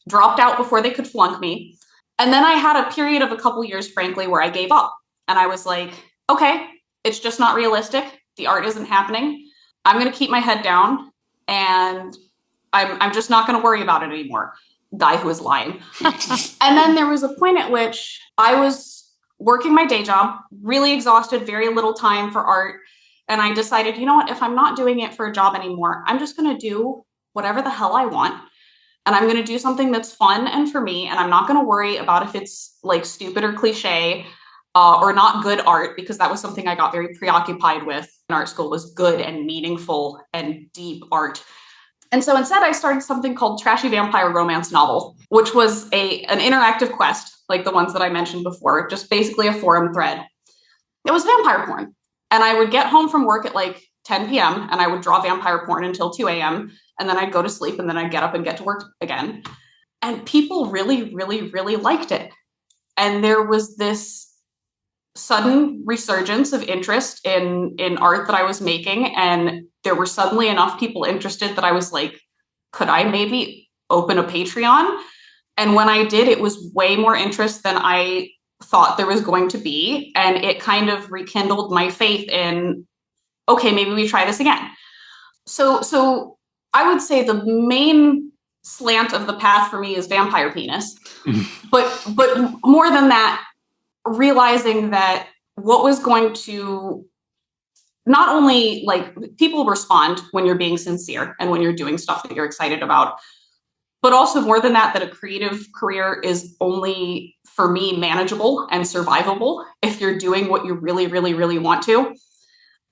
dropped out before they could flunk me. And then I had a period of a couple years, frankly, where I gave up. And I was like, okay, it's just not realistic. The art isn't happening. I'm going to keep my head down and I'm just not going to worry about it anymore. Guy who was lying. And then there was a point at which I was working my day job, really exhausted, very little time for art. And I decided, you know what, if I'm not doing it for a job anymore, I'm just going to do whatever the hell I want. And I'm going to do something that's fun and for me. And I'm not going to worry about if it's like stupid or cliche or not good art, because that was something I got very preoccupied with in art school, was good and meaningful and deep art. And so instead, I started something called Trashy Vampire Romance Novel, which was an interactive quest, like the ones that I mentioned before, just basically a forum thread. It was vampire porn. And I would get home from work at like 10 p.m. and I would draw vampire porn until 2 a.m. And then I'd go to sleep and then I'd get up and get to work again. And people really, really, really liked it. And there was this sudden resurgence of interest in art that I was making. And there were suddenly enough people interested that I was like, could I maybe open a Patreon? And when I did, it was way more interest than I thought there was going to be. And it kind of rekindled my faith in, okay, maybe we try this again. So I would say the main slant of the path for me is vampire penis. but more than that, realizing that what was going to not only like people respond when you're being sincere and when you're doing stuff that you're excited about, but also more than that, that a creative career is only for me manageable and survivable if you're doing what you really, really, really want to.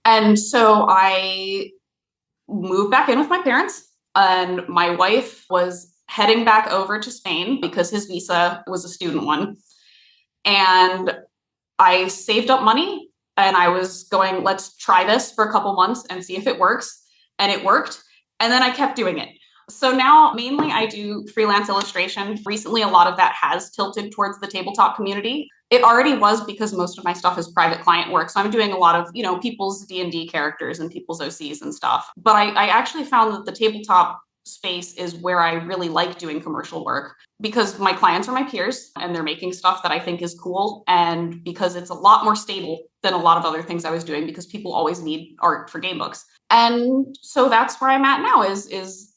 And so I moved back in with my parents, and my wife was heading back over to Spain because his visa was a student one. And I saved up money and I was going, let's try this for a couple months and see if it works. And it worked. And then I kept doing it. So now mainly I do freelance illustration. Recently, a lot of that has tilted towards the tabletop community. It already was because most of my stuff is private client work. So I'm doing a lot of, people's D&D characters and people's OCs and stuff. But I actually found that the tabletop space is where I really like doing commercial work, because my clients are my peers and they're making stuff that I think is cool. And because it's a lot more stable than a lot of other things I was doing, because people always need art for game books. And so that's where I'm at now is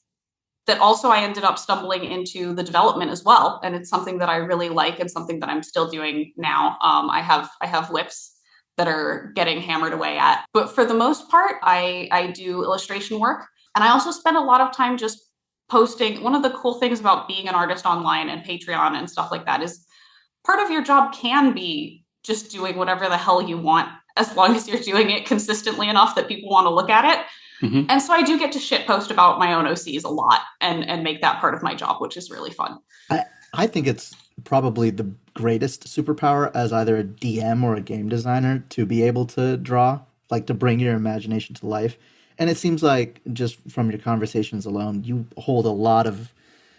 that also I ended up stumbling into the development as well. And it's something that I really like and something that I'm still doing now. I have whips that are getting hammered away at. But for the most part, I do illustration work. And I also spend a lot of time just posting. One of the cool things about being an artist online and Patreon and stuff like that is part of your job can be just doing whatever the hell you want, as long as you're doing it consistently enough that people want to look at it. Mm-hmm. And so I do get to shit post about my own OCs a lot and make that part of my job, which is really fun. I think it's probably the greatest superpower as either a DM or a game designer to be able to draw, like to bring your imagination to life. And it seems like, just from your conversations alone, you hold a lot of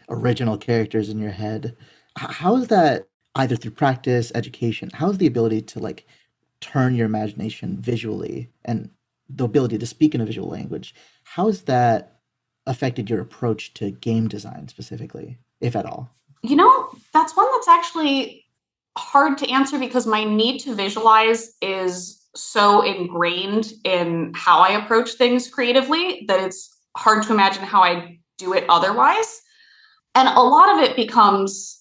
original characters in your head. How is that, either through practice, education, how is the ability to like turn your imagination visually and the ability to speak in a visual language, how has that affected your approach to game design specifically, if at all? That's one that's actually hard to answer because my need to visualize is so ingrained in how I approach things creatively that it's hard to imagine how I do it otherwise. And a lot of it comes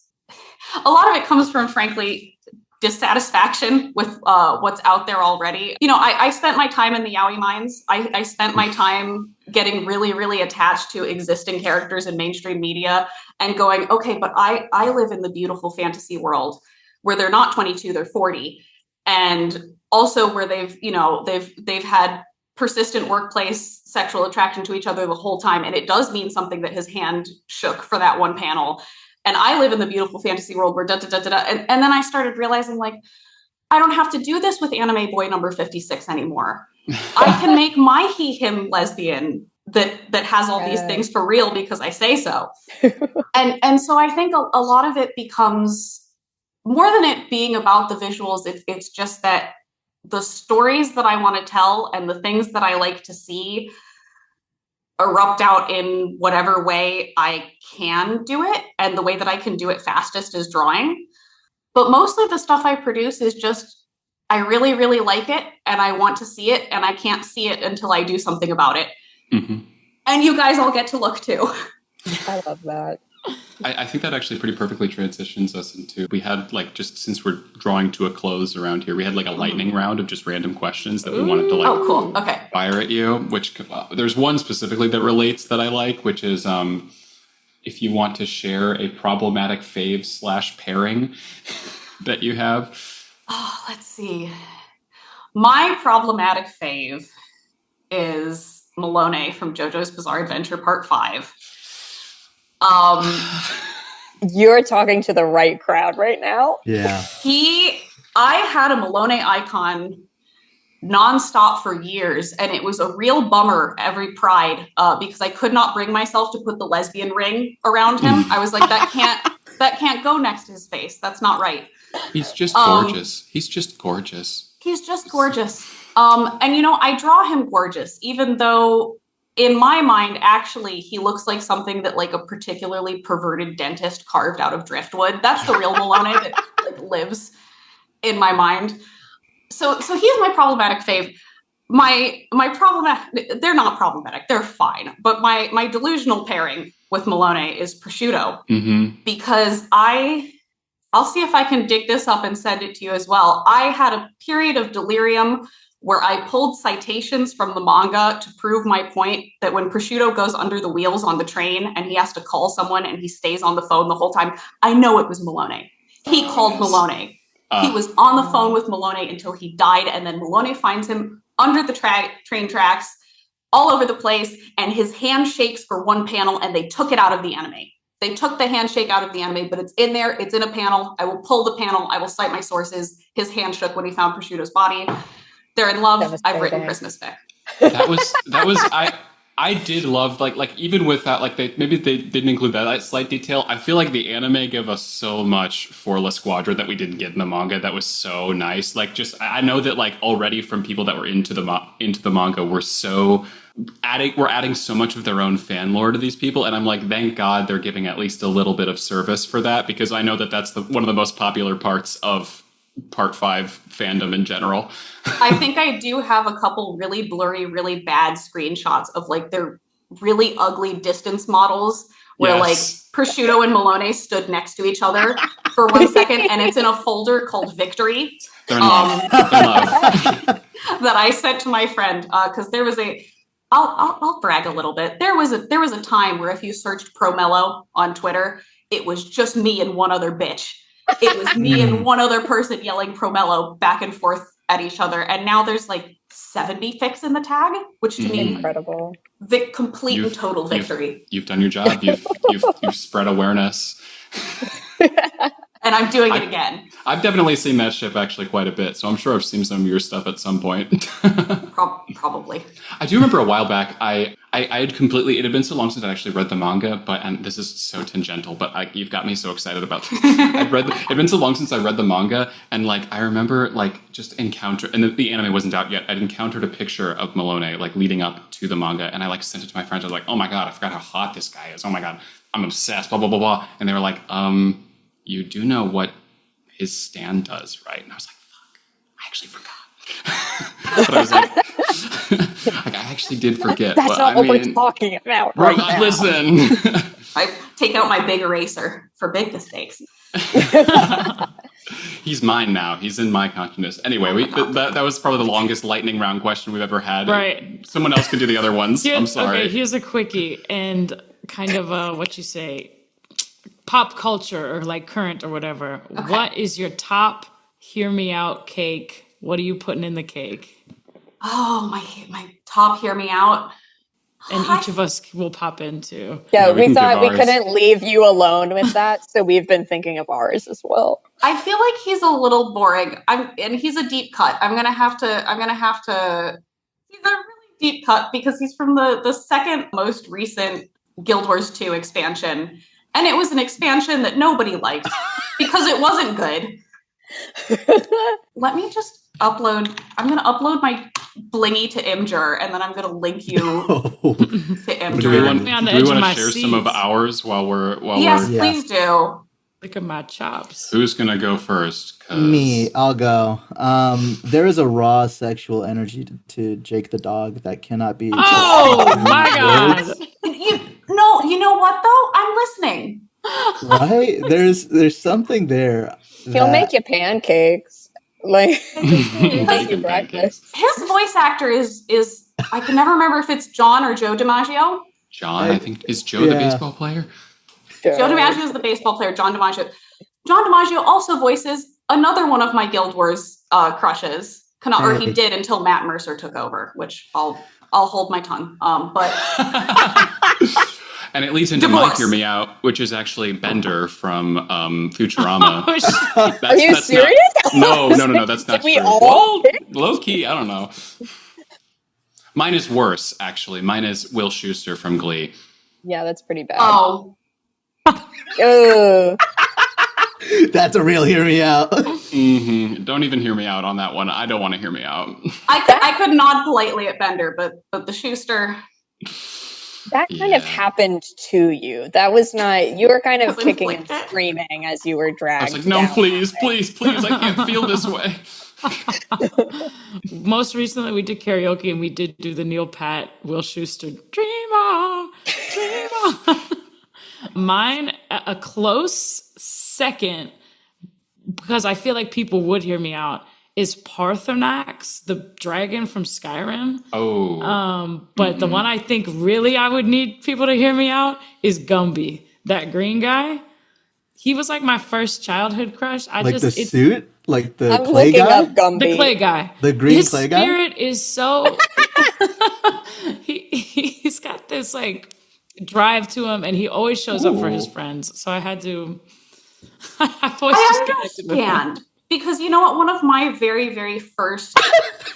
from, frankly, dissatisfaction with what's out there already. I spent my time in the yaoi mines. I spent my time getting really, really attached to existing characters in mainstream media and going, okay, but I live in the beautiful fantasy world where they're not 22, they're 40. And also where they've had persistent workplace sexual attraction to each other the whole time. And it does mean something that his hand shook for that one panel. And I live in the beautiful fantasy world where And then I started realizing, like, I don't have to do this with anime boy number 56 anymore. I can make my he/him lesbian that has all these things for real because I say so. And so I think a lot of it becomes, more than it being about the visuals, it's just that the stories that I want to tell and the things that I like to see erupt out in whatever way I can do it. And the way that I can do it fastest is drawing. But mostly the stuff I produce is just, I really, really like it and I want to see it, and I can't see it until I do something about it. Mm-hmm. And you guys all get to look too. I love that. I think that actually pretty perfectly transitions us into, we had, like, just since we're drawing to a close around here, we had like a lightning round of just random questions that we wanted to cool. Okay. fire at you, which there's one specifically that relates that I like, which is if you want to share a problematic fave / pairing that you have. Oh, let's see. My problematic fave is Malone from JoJo's Bizarre Adventure Part 5. You're talking to the right crowd right now. Yeah. I had a Malone icon nonstop for years, and it was a real bummer every Pride because I could not bring myself to put the lesbian ring around him. I was like, that can't go next to his face. That's not right. He's just gorgeous. He's just gorgeous. And I draw him gorgeous, even though in my mind, actually, he looks like something that like a particularly perverted dentist carved out of driftwood. That's the real Malone that like lives in my mind. So he's my problematic fave. My problematic, they're not problematic, they're fine. But my delusional pairing with Malone is prosciutto. Mm-hmm. Because I'll see if I can dig this up and send it to you as well. I had a period of delirium where I pulled citations from the manga to prove my point that when prosciutto goes under the wheels on the train and he has to call someone and he stays on the phone the whole time, I know it was Malone. He called Malone. He was on the phone with Malone until he died, and then Malone finds him under the train tracks all over the place, and his hand shakes for one panel, and they took it out of the anime. They took the handshake out of the anime, but it's in there. It's in a panel. I will pull the panel. I will cite my sources. His hand shook when he found prosciutto's body. They're in love. I've written Christmas fic. I did love like even with that, like they didn't include that slight detail. I feel like the anime gave us so much for La Squadra that we didn't get in the manga. That was so nice. Like, just I know that like already from people that were into the manga, we're adding so much of their own fan lore to these people, and I'm like, thank God they're giving at least a little bit of service for that, because I know that that's one of the most popular parts of Part 5 fandom in general. I think I do have a couple really blurry, really bad screenshots of like their really ugly distance models where like prosciutto and Malone stood next to each other for 1 second, and it's in a folder called Victory. They're in love. That I sent to my friend because there was I'll brag a little bit. There was a time where if you searched Promello on Twitter, it was just me and one other bitch. It was me and one other person yelling Promello back and forth at each other. And now there's like 70 fics in the tag, which to me, incredible. Complete and total victory. You've done your job. You've spread awareness. And I'm doing it again. I've definitely seen that ship actually quite a bit, so I'm sure I've seen some of your stuff at some point. Probably. I do remember a while back, I had completely, it had been so long since I actually read the manga, and this is so tangential, but you've got me so excited about this. It'd been so long since I read the manga, and I remember just and the anime wasn't out yet, I'd encountered a picture of Malone leading up to the manga, and I sent it to my friends. I was like, oh my god, I forgot how hot this guy is. Oh my god, I'm obsessed, blah, blah, blah, blah. And they were like, you do know what his stand does, right? And I was like, fuck, I actually forgot. But I was like, I actually did forget. That's not what we're talking about right now. Listen. I take out my big eraser for big mistakes. He's mine now. He's in my consciousness. Anyway, that was probably the longest lightning round question we've ever had. Right. Someone else can do the other ones. I'm sorry. Okay, here's a quickie and kind of what you say, pop culture or current or whatever. Okay. What is your top hear me out cake? What are you putting in the cake? Oh, my top hear me out. And each of us will pop into. Yeah, we thought we couldn't leave you alone with that, so we've been thinking of ours as well. I feel like he's a little boring. And he's a deep cut. I'm gonna have to. He's a really deep cut because he's from the second most recent Guild Wars 2 expansion, and it was an expansion that nobody liked because it wasn't good. Let me just upload. I'm gonna upload my blingy to Imgur, and then I'm gonna link you to Imgur. Do we want to share some of ours while we're? Yes, please do. Look at my chops. Who's gonna go first? Me, I'll go. There is a raw sexual energy to Jake the dog that cannot be. Oh my god! You know what though? I'm listening. Right? There's something there. He'll make you pancakes. Make you breakfast. His voice actor is I can never remember if it's John or Joe DiMaggio. John, I think, is Joe the baseball player? Joe DiMaggio is the baseball player. John DiMaggio also voices another one of my Guild Wars crushes. Or he did until Matt Mercer took over, which I'll hold my tongue. But and it leads into My Hear Me Out, which is actually Bender from Futurama. Are you serious? No, that's not true. Well, low key, I don't know. Mine is worse, actually. Mine is Will Schuester from Glee. Yeah, that's pretty bad. Oh. That's a real hear me out. Mm-hmm. Don't even hear me out on that one. I don't want to hear me out. I could nod politely at Bender, but the Schuester. That kind of happened to you. That was not. You were kind of kicking and screaming as you were dragged. I was like, no, please, I can't feel this way. Most recently, we did karaoke and we did do the Neil Pat, Will Schuester, Dream On, Dream On. Mine, a close second, because I feel like people would hear me out, is Parthenax, the dragon from Skyrim. Oh. But the one I think really I would need people to hear me out is Gumby, that green guy. He was my first childhood crush. The suit? The I'm clay looking guy? up Gumby. The clay guy. The green clay guy? His spirit is so... he's got this, drive to him, and he always shows up for his friends. So I had to... I've always just connected with him. Because you know what? One of my very, very first...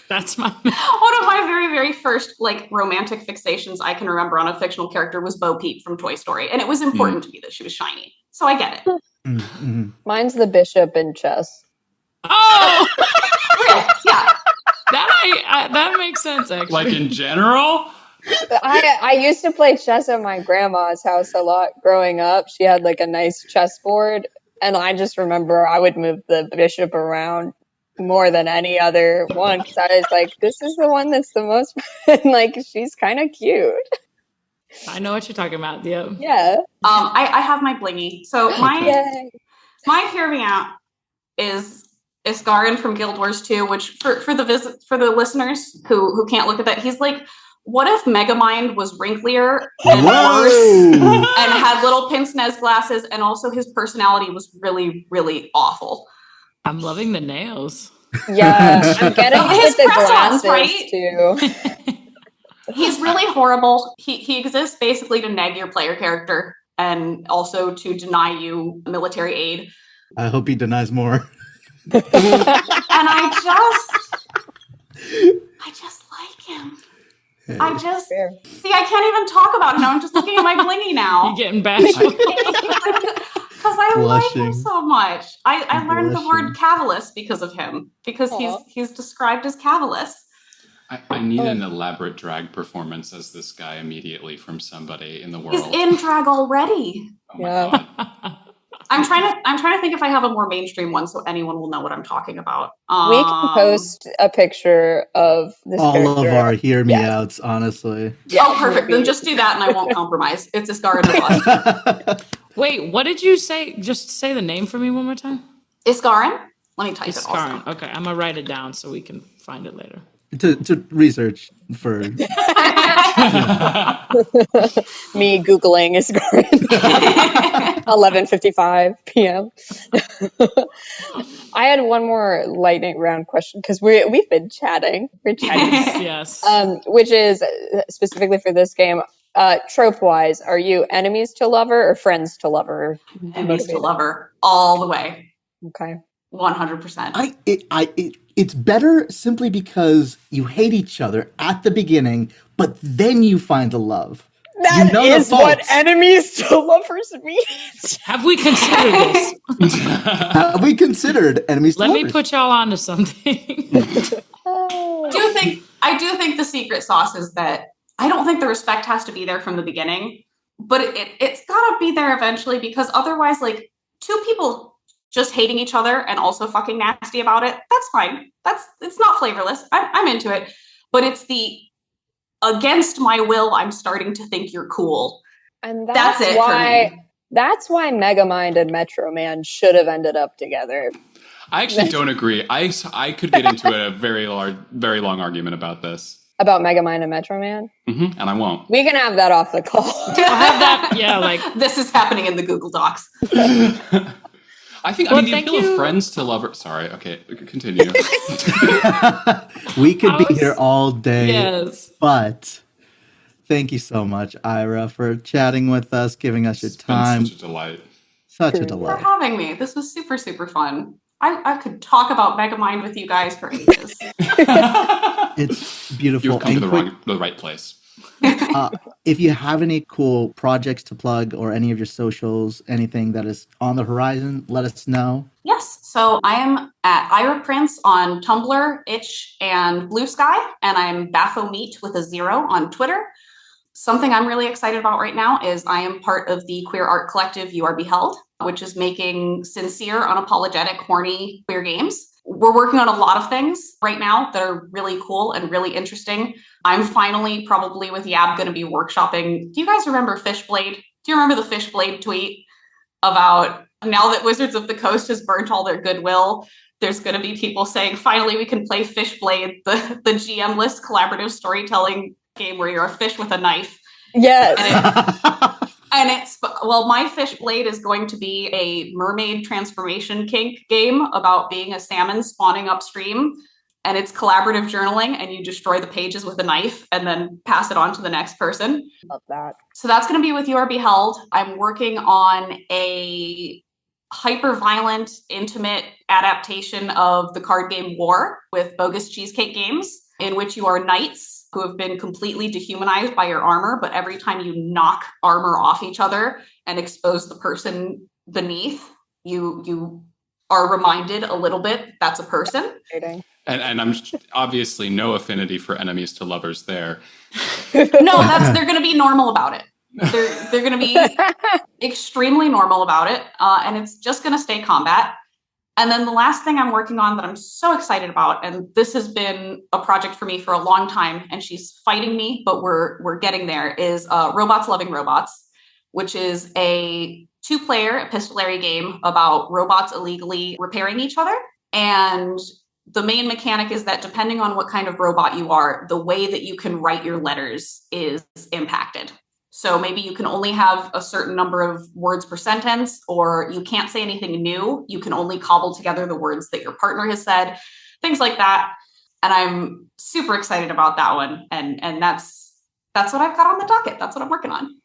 That's my... One of my very, very first, romantic fixations I can remember on a fictional character was Bo Peep from Toy Story. And it was important to me that she was shiny. So I get it. Mm-hmm. Mine's the bishop in chess. Oh! Yeah. That makes sense, actually. In general? I used to play chess at my grandma's house a lot growing up. She had a nice chessboard. And I just remember I would move the bishop around more than any other one because I was like, this is the one that's the most she's kind of cute. I know what you're talking about. Yeah. I have my blingy. So my hear me out is Isgarin from Guild Wars 2, which for the listeners who can't look at that, he's what if Megamind was wrinklier and worse and had little pince-nez glasses, and also his personality was really, really awful? I'm loving the nails. Yeah, I'm getting his the glasses right? too. He's really horrible. He exists basically to neg your player character and also to deny you military aid. I hope he denies more. And I just like him. Hey. I just Fair. see. I can't even talk about him. I'm just looking at my blingy now. You getting bashful? Because I like him Blushing. so much. I learned the word Blushing. cavillous because of him. Because Aw. he's described as cavillous. I need an elaborate drag performance as this guy immediately from somebody in the world. He's in drag already. Oh my Yeah. god. I'm trying to think if I have a more mainstream one so anyone will know what I'm talking about. We can post a picture of this All character. of our hear me Yes. outs, honestly. Yeah, Oh, perfect. maybe. Then just do that and I won't compromise. It's Iskar and Iskar. Wait, what did you say? Just say the name for me one more time. Iskarin? Let me type it Iskarin. also. Okay, I'm gonna write it down so we can find it later. to research for Me Googling is going 11:55 p.m. I had one more lightning round question because we've been chatting. We're chatting. Yes. Which is specifically for this game. Trope wise, are you enemies to lover or friends to lover? Enemies to lover all the way. Okay. 100%. It's better simply because you hate each other at the beginning, but then you find the love. That You know the is what faults. enemies to lovers means. Have we considered this? Have we considered enemies to Let me lovers? put y'all onto something. I do think the secret sauce is that I don't think the respect has to be there from the beginning, but it's gotta be there eventually because otherwise, like, two people just hating each other and also fucking nasty about it, that's fine. It's not flavorless. I'm into it. But it's the against my will, I'm starting to think you're cool. And That's it for me. That's why Megamind and Metro Man should have ended up together. I actually don't agree. I could get into a very long argument about this. About Megamind and Metro Man? And I won't. We can have that off the call. I'll have that. Yeah, like This is happening in the Google Docs. I think, Well, I mean, the thank appeal you. of friends to lovers. Sorry, okay, continue. We could be I was- here all day, yes. but thank you so much, Ira, for chatting with us, giving us your It's been time. such a delight. Such a For delight. having me. This was super, super fun. I could talk about Megamind with you guys for ages. It's beautiful. You've come to And the right place. if you have any cool projects to plug or any of your socials, anything that is on the horizon, let us know. Yes. So I am at Ira Prince on Tumblr, Itch, and Blue Sky, and I'm Baphomet with a 0 on Twitter. Something I'm really excited about right now is I am part of the queer art collective You Are Beheld, which is making sincere, unapologetic, horny queer games. We're working on a lot of things right now that are really cool and really interesting. I'm finally, probably with Yab, going to be workshopping. Do you guys remember Fishblade? Do you remember the Fishblade tweet about now that Wizards of the Coast has burnt all their goodwill, there's going to be people saying, finally, we can play Fishblade, the GM-less collaborative storytelling game where you're a fish with a knife. Yes. And it's, well, my Fishblade is going to be a mermaid transformation kink game about being a salmon spawning upstream. And it's collaborative journaling, and you destroy the pages with a knife and then pass it on to the next person. Love that. So that's going to be with You Are Beheld. I'm working on a hyper-violent, intimate adaptation of the card game War with Bogus Cheesecake Games, in which you are knights who have been completely dehumanized by your armor, but every time you knock armor off each other and expose the person beneath, you are reminded a little bit that's a person. Exciting. And I'm obviously no affinity for enemies to lovers there. No, they're going to be normal about it. They're going to be extremely normal about it, and it's just going to stay combat. And then the last thing I'm working on that I'm so excited about, and this has been a project for me for a long time, and she's fighting me, but we're getting there, is Robots Loving Robots, which is a 2-player epistolary game about robots illegally repairing each other. And the main mechanic is that depending on what kind of robot you are, the way that you can write your letters is impacted. So maybe you can only have a certain number of words per sentence, or you can't say anything new. You can only cobble together the words that your partner has said, things like that. And I'm super excited about that one. And that's what I've got on the docket. That's what I'm working on.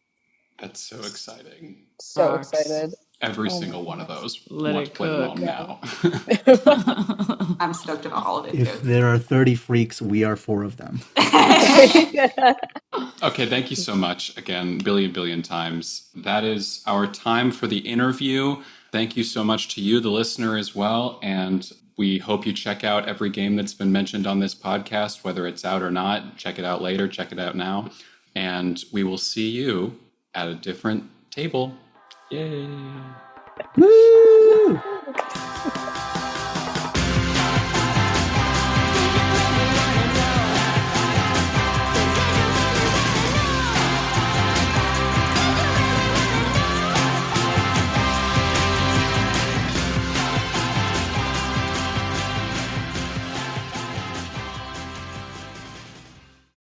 That's so exciting. So Fox. excited. every Oh my single one of gosh. those. Let Want it to play them all cook. now. I'm stoked about all of it If too. there are 30 freaks, we are 4 of them. Okay, thank you so much again, billion times. That is our time for the interview. Thank you so much to you, the listener, as well. And we hope you check out every game that's been mentioned on this podcast, whether it's out or not. Check it out later, check it out now. And we will see you at a different table. Yay! Woo!